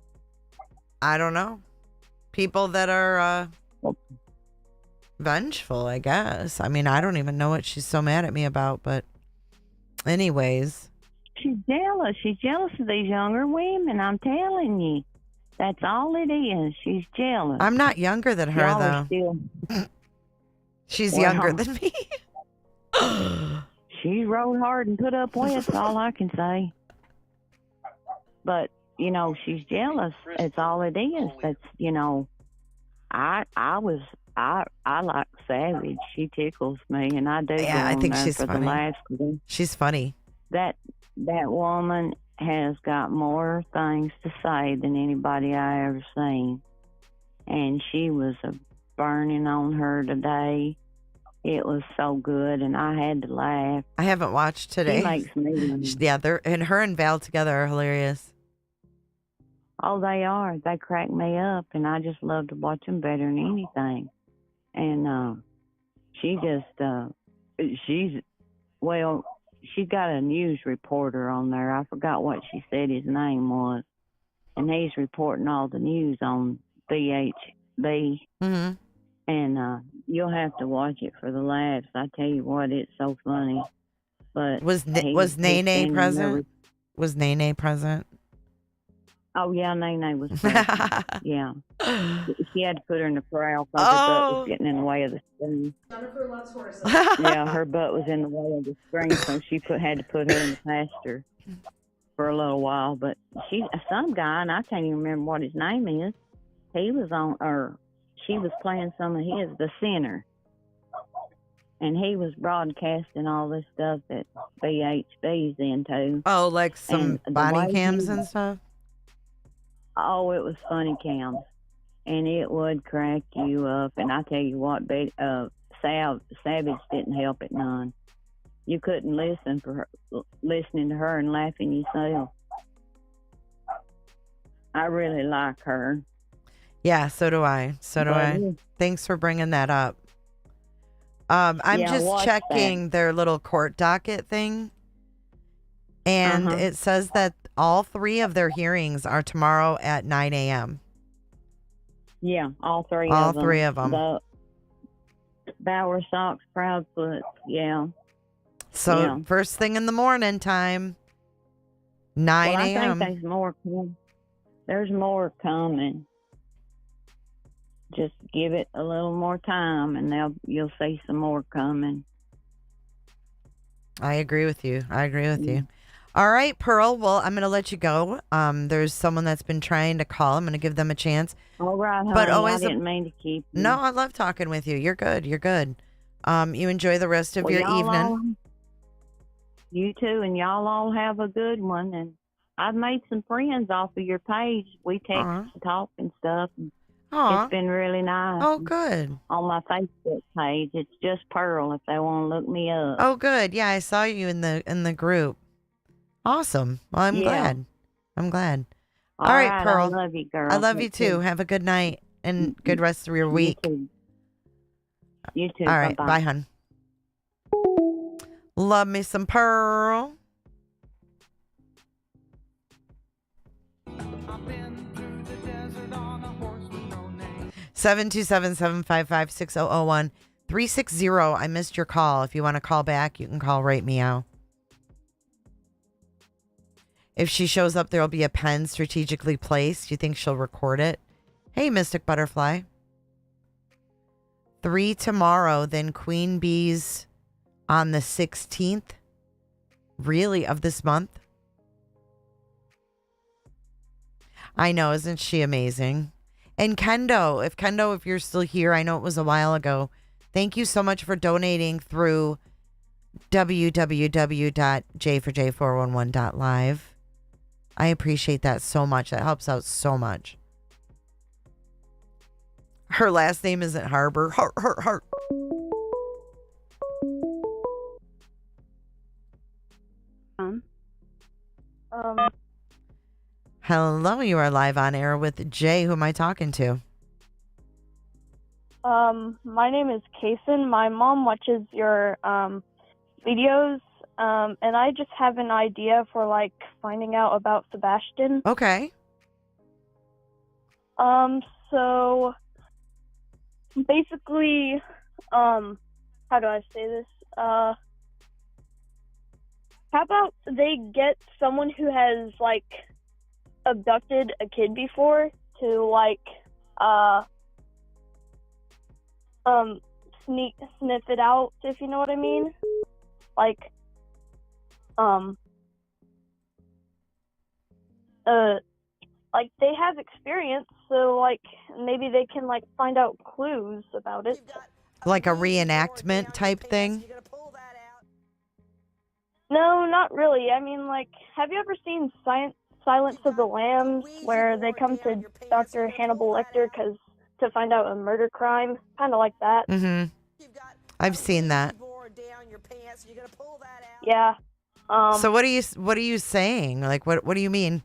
I don't know. People that are vengeful, I guess. I mean, I don't even know what she's so mad at me about, but anyways. She's jealous. She's jealous of these younger women, I'm telling you. That's all it is. She's jealous. I'm not younger than her, though. She's younger than me. She rode hard and put up with. That's all I can say. But, you know, she's jealous. That's all it is. That's, you know, I like Savage. She tickles me, and I do. Yeah, I think she's funny. She's funny. That woman has got more things to say than anybody I ever seen. And she was burning on her today. It was so good, and I had to laugh. I haven't watched today. She makes me laugh. Yeah, her and Val together are hilarious. Oh, they are. They crack me up, and I just love to watch them better than anything. And she just, she's got a news reporter on there. I forgot what she said his name was. And he's reporting all the news on BHB. Mm-hmm. And you'll have to watch it for the laughs. I tell you what, it's so funny. But was Nene present? Was Nene present? Oh, yeah, Nene was pregnant. Yeah. She had to put her in the corral because her butt was getting in the way of the screen. Jennifer loves horses. Yeah, her butt was in the way of the screen, so she had to put her in the pasture for a little while. But some guy, and I can't even remember what his name is, he was on, or she was playing some of his, the center. And he was broadcasting all this stuff that BHB's into. Oh, like some body cams and stuff? Oh, it was funny cams. And it would crack you up. And I tell you what, Savage didn't help it none. You couldn't listen listening to her and laughing yourself. I really like her. Yeah, so do I. Thanks for bringing that up. I'm just checking their little court docket thing. And it says that all 3 of their hearings are tomorrow at 9 a.m. Yeah, all three of them. All 3 of them. The Bowersox, Proudfoot, yeah. So first thing in the morning time, 9 a.m. I think there's more coming. There's more coming. Just give it a little more time, and you'll see some more coming. I agree with you. All right, Pearl. Well, I'm going to let you go. There's someone that's been trying to call. I'm going to give them a chance. All right, honey. But always I didn't mean to keep you. No, I love talking with you. You're good. You enjoy the rest of your evening. You too, and y'all all have a good one. And I've made some friends off of your page. We text and talk and stuff. It's been really nice. Oh, good. On my Facebook page, it's just Pearl if they want to look me up. Oh, good. Yeah, I saw you in the group. Awesome. Well, I'm glad. All right, Pearl. I love you, girl. I love you too. Have a good night and good rest of your week. You too. All right. Bye-bye. Bye, hon. Love me some Pearl. 727-755-6001. 360. I missed your call. If you want to call back, you can call right meow. If she shows up, there'll be a pen strategically placed. You think she'll record it? Hey, Mystic Butterfly. 3 tomorrow, then Queen Bee's on the 16th. Really, of this month? I know, isn't she amazing? And Kendo, if you're still here, I know it was a while ago. Thank you so much for donating through www.j4j411.live. I appreciate that so much. That helps out so much. Her last name isn't Harbor. Heart. Hello, you are live on air with Jay. Who am I talking to? My name is Kason. My mom watches your videos, and I just have an idea for like finding out about Sebastian. Okay. So basically, how do I say this? How about they get someone who has like abducted a kid before to like sniff it out, if you know what I mean. Like like they have experience, so like maybe they can like find out clues about it. Like a reenactment type thing? No, not really. I mean, like, have you ever seen Silence of the Lambs, where they come to Dr. Hannibal Lecter to find out a murder crime? Kind of like that. Mm-hmm. I've seen that. Yeah. So what are you saying? Like, what do you mean?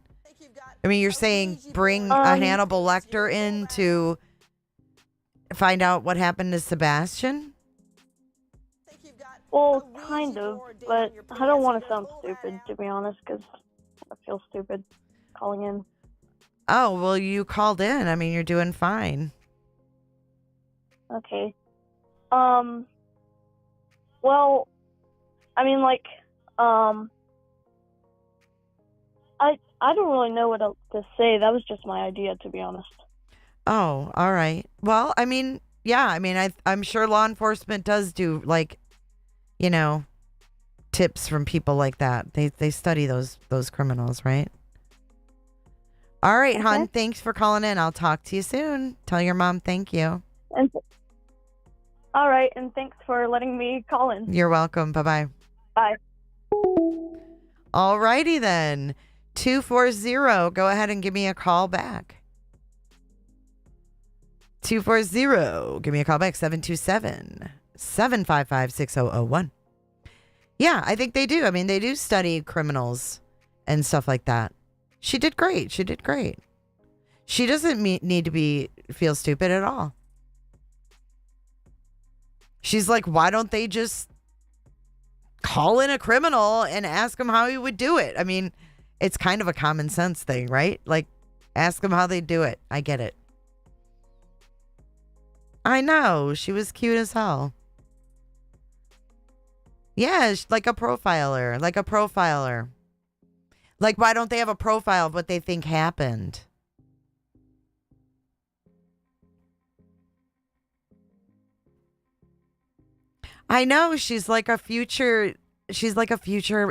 I mean, you're saying bring a Hannibal Lecter in to find out what happened to Sebastian? Well, kind of, but I don't want to sound stupid, to be honest, because I feel stupid calling in. Oh, well, you called in. I mean, you're doing fine. Okay. Well, I mean, like, I don't really know what else to say. That was just my idea, to be honest. Oh, all right. Well, I mean, yeah, I mean, I'm sure law enforcement does do, like, you know, tips from people like that. They study those criminals, right? All right, Okay. hon. Thanks for calling in. I'll talk to you soon. Tell your mom thank you. All right, and thanks for letting me call in. You're welcome. Bye-bye. Bye. All righty then. 240. Go ahead and give me a call back. 240. Give me a call back. 727-755-6001. Yeah, I think they do. I mean, they do study criminals and stuff like that. She did great. She did great. She doesn't need to feel stupid at all. She's like, why don't they just call in a criminal and ask him how he would do it? I mean, it's kind of a common sense thing, right? Like, ask them how they do it. I get it. I know. She was cute as hell. Yeah, like a profiler. Like a profiler. Like, why don't they have a profile of what they think happened? I know. She's like a future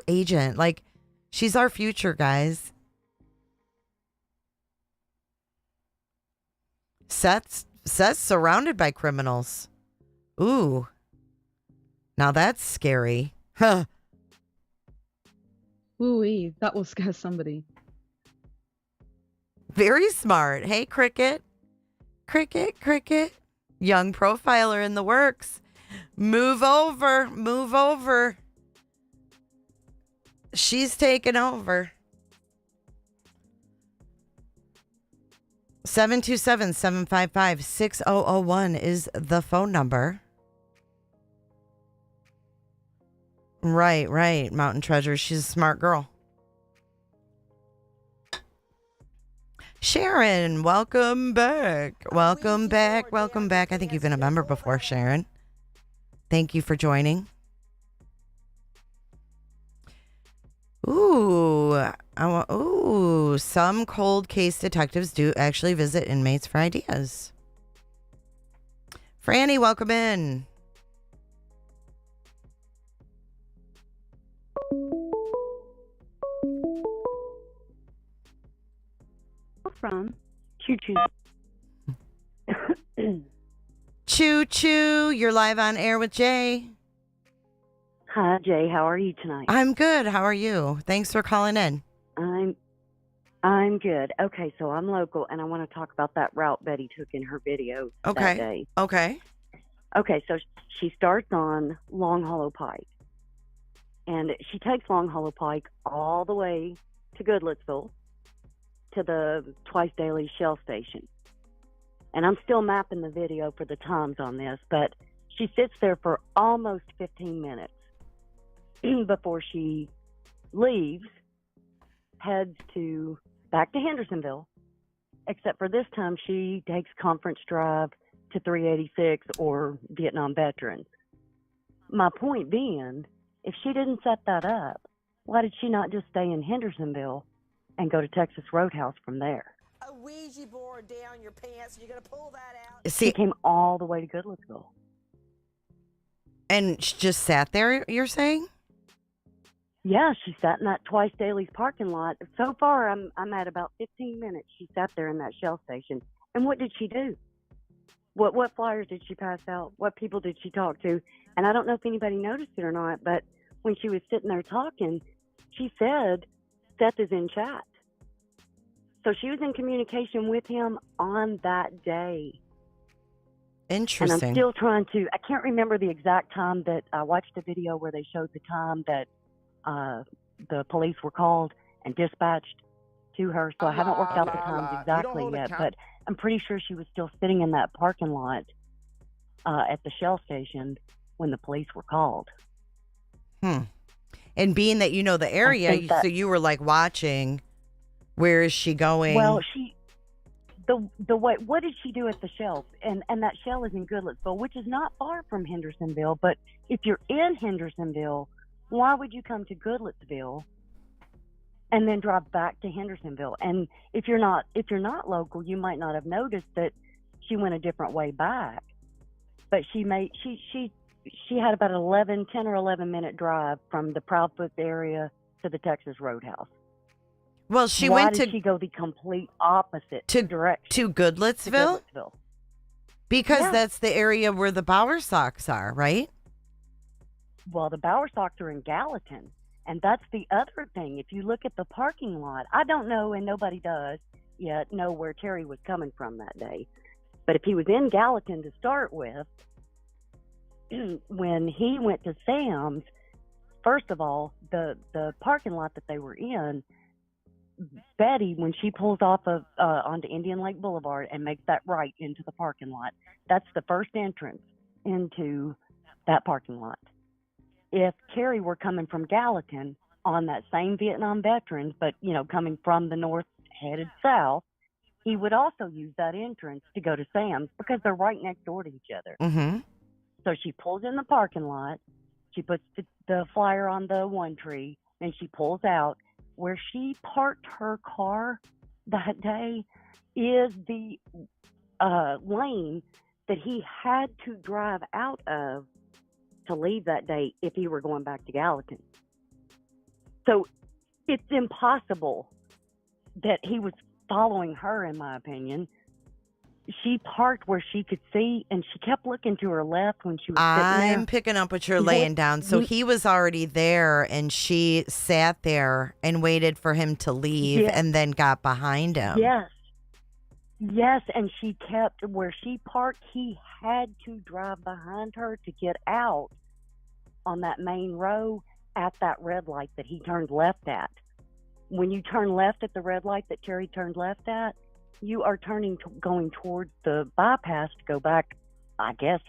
agent. Like, she's our future, guys. Seth's surrounded by criminals. Ooh. Now that's scary. Huh. Ooh-wee, that will scare somebody. Very smart. Hey, Cricket. Cricket. Young profiler in the works. Move over. She's taking over. 727-755-6001 is the phone number. Right. Mountain Treasure. She's a smart girl. Sharon, welcome back. Welcome back. I think you've been a member before, Sharon. Thank you for joining. Ooh, some cold case detectives do actually visit inmates for ideas. Franny, welcome in. From Choo Choo, you're live on air with Jay. Hi, Jay. How are you tonight? I'm good. How are you? Thanks for calling in. I'm good. Okay, so I'm local, and I want to talk about that route Betty took in her video that day. Okay. Okay, so she starts on Long Hollow Pike, and she takes Long Hollow Pike all the way to Goodlettsville, to the Twice Daily Shell Station. And I'm still mapping the video for the times on this, but she sits there for almost 15 minutes before she leaves, heads back to Hendersonville, except for this time she takes Conference Drive to 386 or Vietnam Veterans. My point being, if she didn't set that up, why did she not just stay in Hendersonville and go to Texas Roadhouse from there? A Ouija board down your pants, and you're going to pull that out. She came all the way to Goodlettsville. And she just sat there, you're saying? Yeah, she sat in that Twice Daily's parking lot. So far, I'm at about 15 minutes. She sat there in that Shell station. And what did she do? What flyers did she pass out? What people did she talk to? And I don't know if anybody noticed it or not, but when she was sitting there talking, she said, Seth is in chat. So she was in communication with him on that day. Interesting. And I'm still trying to, I can't remember the exact time that I watched a video where they showed the time that the police were called and dispatched to her. So I haven't worked out the times exactly yet, but I'm pretty sure she was still sitting in that parking lot at the Shell station when the police were called. And being that you know the area, so you were like watching, where is she going? Well, the way, what did she do at the Shell? And that Shell is in Goodlettsville, which is not far from Hendersonville. But if you're in Hendersonville, why would you come to Goodlettsville and then drive back to Hendersonville. And if you're not local, you might not have noticed that she went a different way back. But she had about 10 or 11 minute drive from the Proudfoot area to the Texas Roadhouse. Well, she Why went did to she go the complete opposite direction to Goodlettsville? Because Yeah. that's the area where the Bowersox are, right? Well, the Bowersox are in Gallatin, and that's the other thing. If you look at the parking lot, I don't know, and nobody does yet know where Terry was coming from that day. But if he was in Gallatin to start with, when he went to Sam's, first of all, the parking lot that they were in, Betty, when she pulls off of onto Indian Lake Boulevard and makes that right into the parking lot, that's the first entrance into that parking lot. If Terry were coming from Gallatin on that same Vietnam veterans, but coming from the north headed south, he would also use that entrance to go to Sam's because they're right next door to each other. Mm-hmm. So she pulls in the parking lot, she puts the flyer on the one tree, and she pulls out. Where she parked her car that day is the lane that he had to drive out of to leave that day if he were going back to Gallatin. So it's impossible that he was following her, in my opinion. She parked where she could see, and she kept looking to her left when she was sitting there. I'm picking up what you're laying down. So he was already there, and she sat there and waited for him to leave and then got behind him. Yes, and she kept where she parked. He had to drive behind her to get out on that main row at that red light that he turned left at. When you turn left at the red light that Terry turned left at, you are going towards the bypass to go back, I guess,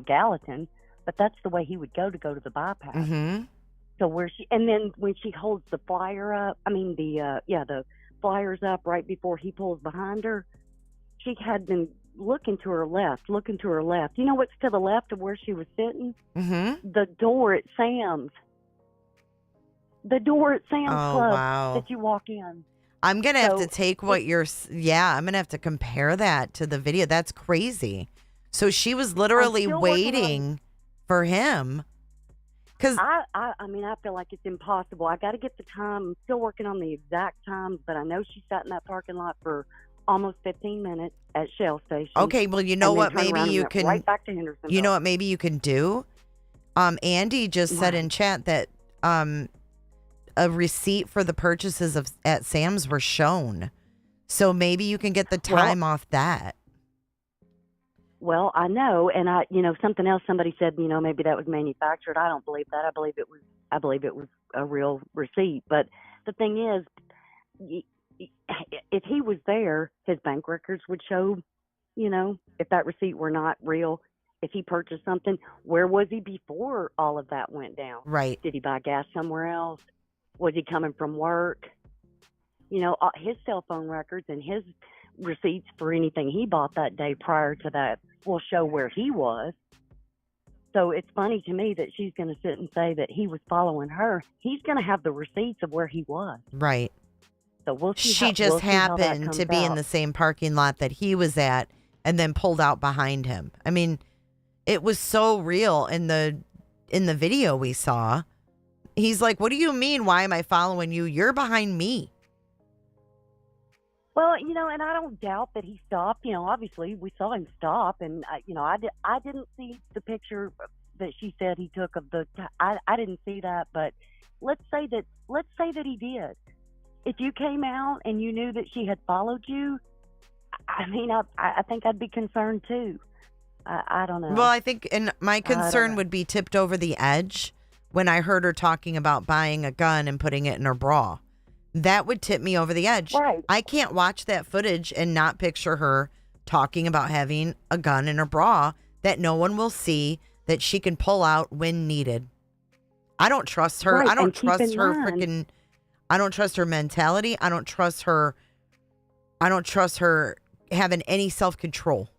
Gallatin, but that's the way he would go to the bypass. Mm-hmm. So and then when she holds the flyer up, the flyers up right before he pulls behind her, she had been looking to her left. You know what's to the left of where she was sitting? Mm-hmm. The door at Sam's. The door at Sam's Club wow. that you walk in. I'm going to have to take what I'm going to have to compare that to the video. That's crazy. So she was literally waiting for him. Cause I feel like it's impossible. I got to get the time. I'm still working on the exact times, but I know she sat in that parking lot for almost 15 minutes at Shell Station. Okay, well, you know what? Maybe you can. Right back to Hendersonville. You know what? Maybe you can do. Andy just said in chat that a receipt for the purchases at Sam's were shown. So maybe you can get the time off that. Well, I know, and something else somebody said, maybe that was manufactured. I don't believe that. I believe it was a real receipt. But the thing is, if he was there, his bank records would show, if that receipt were not real. If he purchased something, where was he before all of that went down? Right. Did he buy gas somewhere else? Was he coming from work? His cell phone records and his receipts for anything he bought that day prior to that will show where he was. So it's funny to me that she's going to sit and say that he was following her. He's going to have the receipts of where he was. Right. So we'll see. She just happened to be in the same parking lot that he was at and then pulled out behind him. I mean, it was so real in the video we saw. He's like, what do you mean? Why am I following you? You're behind me. Well, and I don't doubt that he stopped. Obviously we saw him stop, and I didn't see the picture that she said he took of the. I didn't see that, but let's say that he did. If you came out and you knew that she had followed you, I think I'd be concerned too. I don't know. Well, I think, and my concern would be tipped over the edge when I heard her talking about buying a gun and putting it in her bra. That would tip me over the edge. Right. I can't watch that footage and not picture her talking about having a gun in her bra that no one will see, that she can pull out when needed. I don't trust her. Right. I don't trust her freaking. I don't trust her mentality. I don't trust her having any self-control.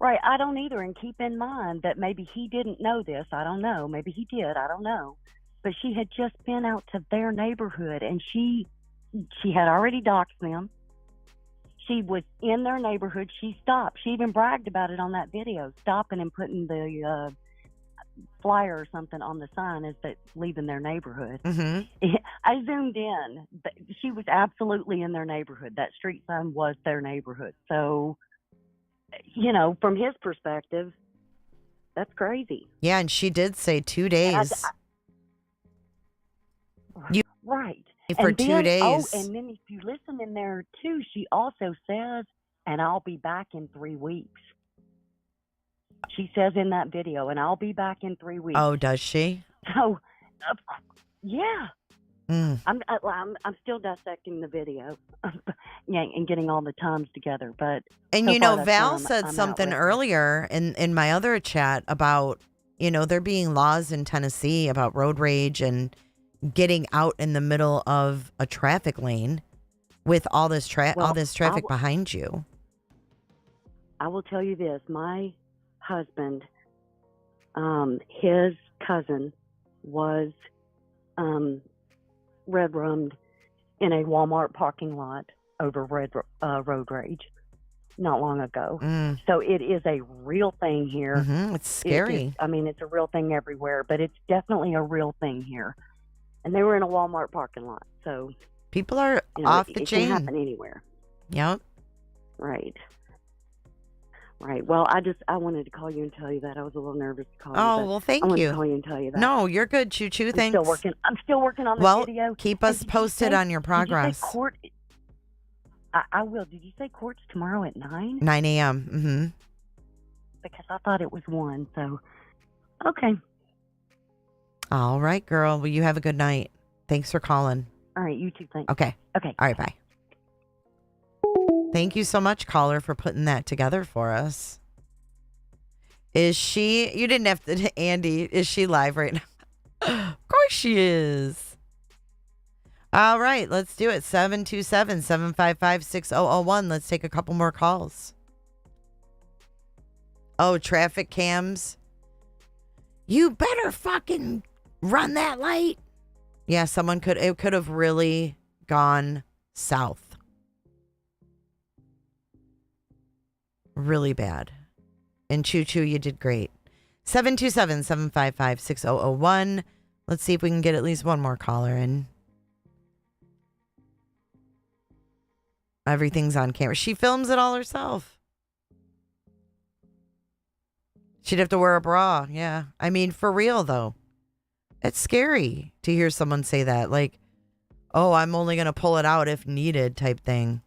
Right, I don't either. And keep in mind that maybe he didn't know this. I don't know. Maybe he did. I don't know. but she had just been out to their neighborhood, and she had already doxed them. She was in their neighborhood. She stopped. She even bragged about it on that video, stopping and putting the flyer or something on the sign as that's leaving their neighborhood. Mm-hmm. I zoomed in. She was absolutely in their neighborhood. That street sign was their neighborhood. So, from his perspective, that's crazy. Yeah, and she did say 2 days. Right. For and 2 then, days. Oh, and then if you listen in there, too, she also says, and I'll be back in 3 weeks. She says in that video, and I'll be back in 3 weeks. Oh, does she? So, yeah. Mm. I'm still dissecting the video, and getting all the times together. But And so far, Val that's where said I'm something at with it. earlier in my other chat about, there being laws in Tennessee about road rage and getting out in the middle of a traffic lane with all this traffic behind you. I will tell you this: my husband, his cousin, was red-rummed in a Walmart parking lot over road rage not long ago. Mm. So it is a real thing here. Mm-hmm. It's scary. It's a real thing everywhere, but it's definitely a real thing here. And they were in a Walmart parking lot, so people are off the it chain. can happen anywhere. Yep. Right. Well, I wanted to call you and tell you that. I was a little nervous to call you. Oh, but well, thank I wanted you. to call you and tell you that. No, you're good, Choo Choo. Thanks. I'm still working on the Well, video. keep us posted on your progress. Did you say court? I will. Did you say court's tomorrow at 9? 9 a.m. Mm-hmm. Because I thought it was 1. So, okay. All right, girl. Well, you have a good night. Thanks for calling. All right, you too. Thanks. Okay. Okay. All right, bye. Thank you so much, caller, for putting that together for us. Is she, you didn't have to, Andy, is she live right now? Of course she is. All right, let's do it. 727-755-6001. Let's take a couple more calls. Oh, traffic cams. You better fucking run that light. Yeah, it could have really gone south. Really bad. And Choo Choo, you did great. 727-755-6001. Let's see if we can get at least one more caller in. Everything's on camera. She films it all herself. She'd have to wear a bra. Yeah. I mean, for real, though. It's scary to hear someone say that. Like, oh, I'm only going to pull it out if needed type thing.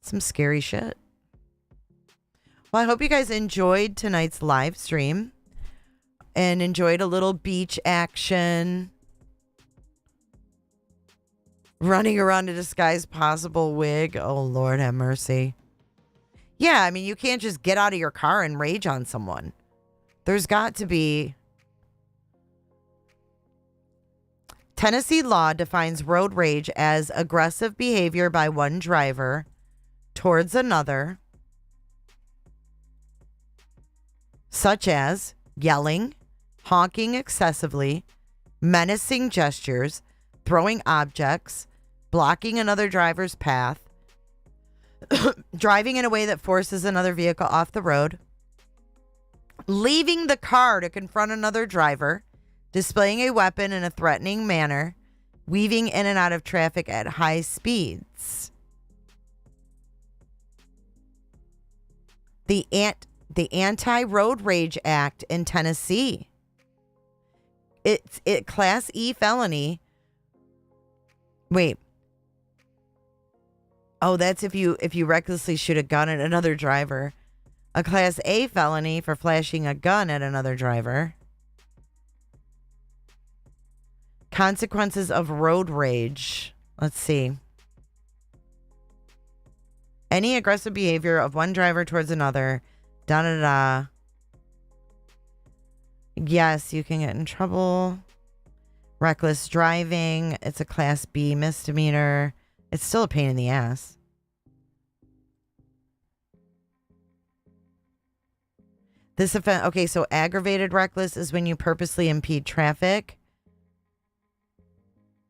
Some scary shit. Well, I hope you guys enjoyed tonight's live stream and enjoyed a little beach action. Running around to disguise possible wig. Oh, Lord have mercy. Yeah, I mean, you can't just get out of your car and rage on someone. There's got to be... Tennessee law defines road rage as aggressive behavior by one driver towards another, such as yelling, honking excessively, menacing gestures, throwing objects, blocking another driver's path, driving in a way that forces another vehicle off the road, leaving the car to confront another driver, displaying a weapon in a threatening manner, weaving in and out of traffic at high speeds. The Anti-Road Rage Act in Tennessee. It's Class E felony. Wait. Oh, that's if you recklessly shoot a gun at another driver. A Class A felony for flashing a gun at another driver. Consequences of road rage. Let's see. Any aggressive behavior of one driver towards another. Da da da. Yes, you can get in trouble. Reckless driving. It's a Class B misdemeanor. It's still a pain in the ass. This offense, okay, so aggravated reckless is when you purposely impede traffic.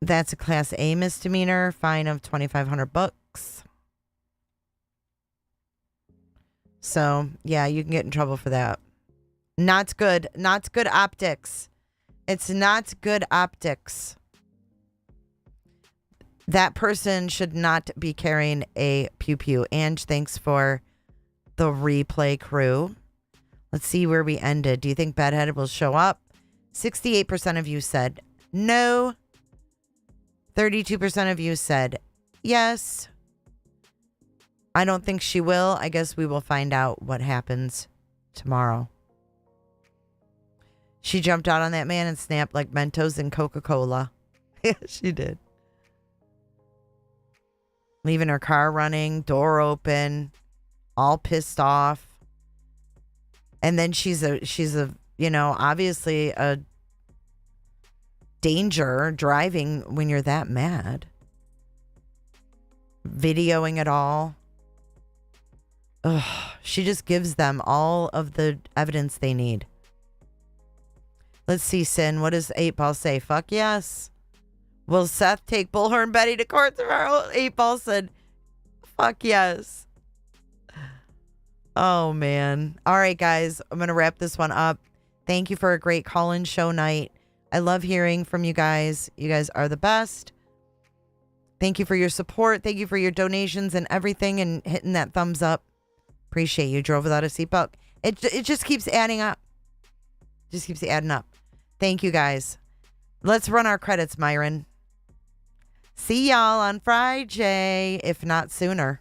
That's a Class A misdemeanor, fine of $2,500. So, yeah, you can get in trouble for that. Not good. Not good optics. It's not good optics. That person should not be carrying a pew-pew. Ange, thanks for the replay crew. Let's see where we ended. Do you think Bedhead will show up? 68% of you said no. 32% of you said yes. I don't think she will. I guess we will find out what happens tomorrow. She jumped out on that man and snapped like Mentos and Coca-Cola. Yeah, she did. Leaving her car running, door open, all pissed off. And then she's a, obviously a danger driving when you're that mad. Videoing it all. Ugh, she just gives them all of the evidence they need. Let's see, Sin. What does 8-Ball say? Fuck yes. Will Seth take Bullhorn Betty to court tomorrow? 8-Ball said, fuck yes. Oh, man. All right, guys. I'm going to wrap this one up. Thank you for a great call-in show night. I love hearing from you guys. You guys are the best. Thank you for your support. Thank you for your donations and everything and hitting that thumbs up. Appreciate you. Drove without a seatbelt. It just keeps adding up. Just keeps adding up. Thank you, guys. Let's run our credits, Myron. See y'all on Friday, if not sooner.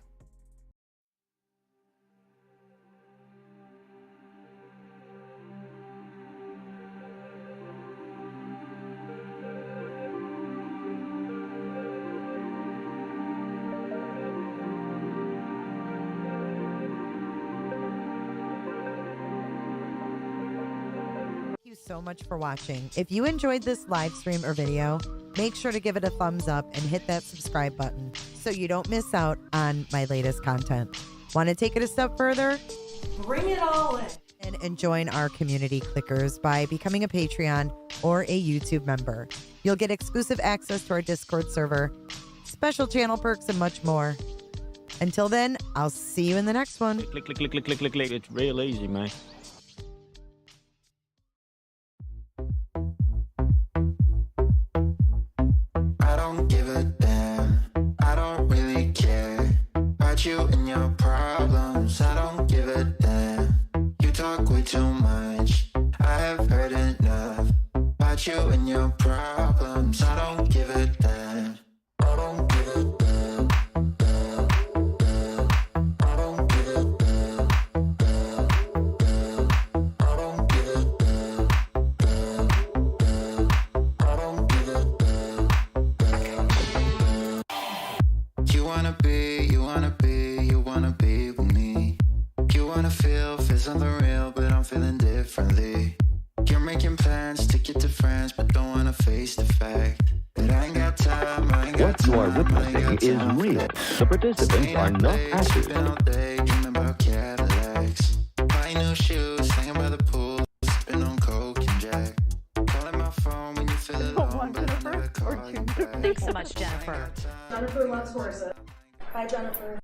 So much for watching. If you enjoyed this live stream or video, make sure to give it a thumbs up and hit that subscribe button so you don't miss out on my latest content. Want to take it a step further? Bring it all in. And join our community clickers by becoming a Patreon or a YouTube member. You'll get exclusive access to our Discord server, special channel perks, and much more. Until then, I'll see you in the next one. Click, click, click, click, click, click, click. It's real easy, man. I don't give a damn. I don't really care about you and your problems. I don't give a damn. You talk way too much. I have heard enough about you and your problems. I don't give a damn. I don't give a damn. I don't give a damn. I don't give a damn. I don't give a damn. You wanna be with me. You wanna feel something real, but I'm feeling differently. You're making plans to get to France, but don't wanna face the fact that I ain't got time. What you are witnessing is real. The participants are not actors. Spend all day dreaming about Cadillacs. Buying new shoes, hanging by the pool, sipping on Coke and Jack. Calling my phone when you feel alone, but I never call you back. Thanks so much, Jennifer. Jennifer loves horses. Bye, Jennifer.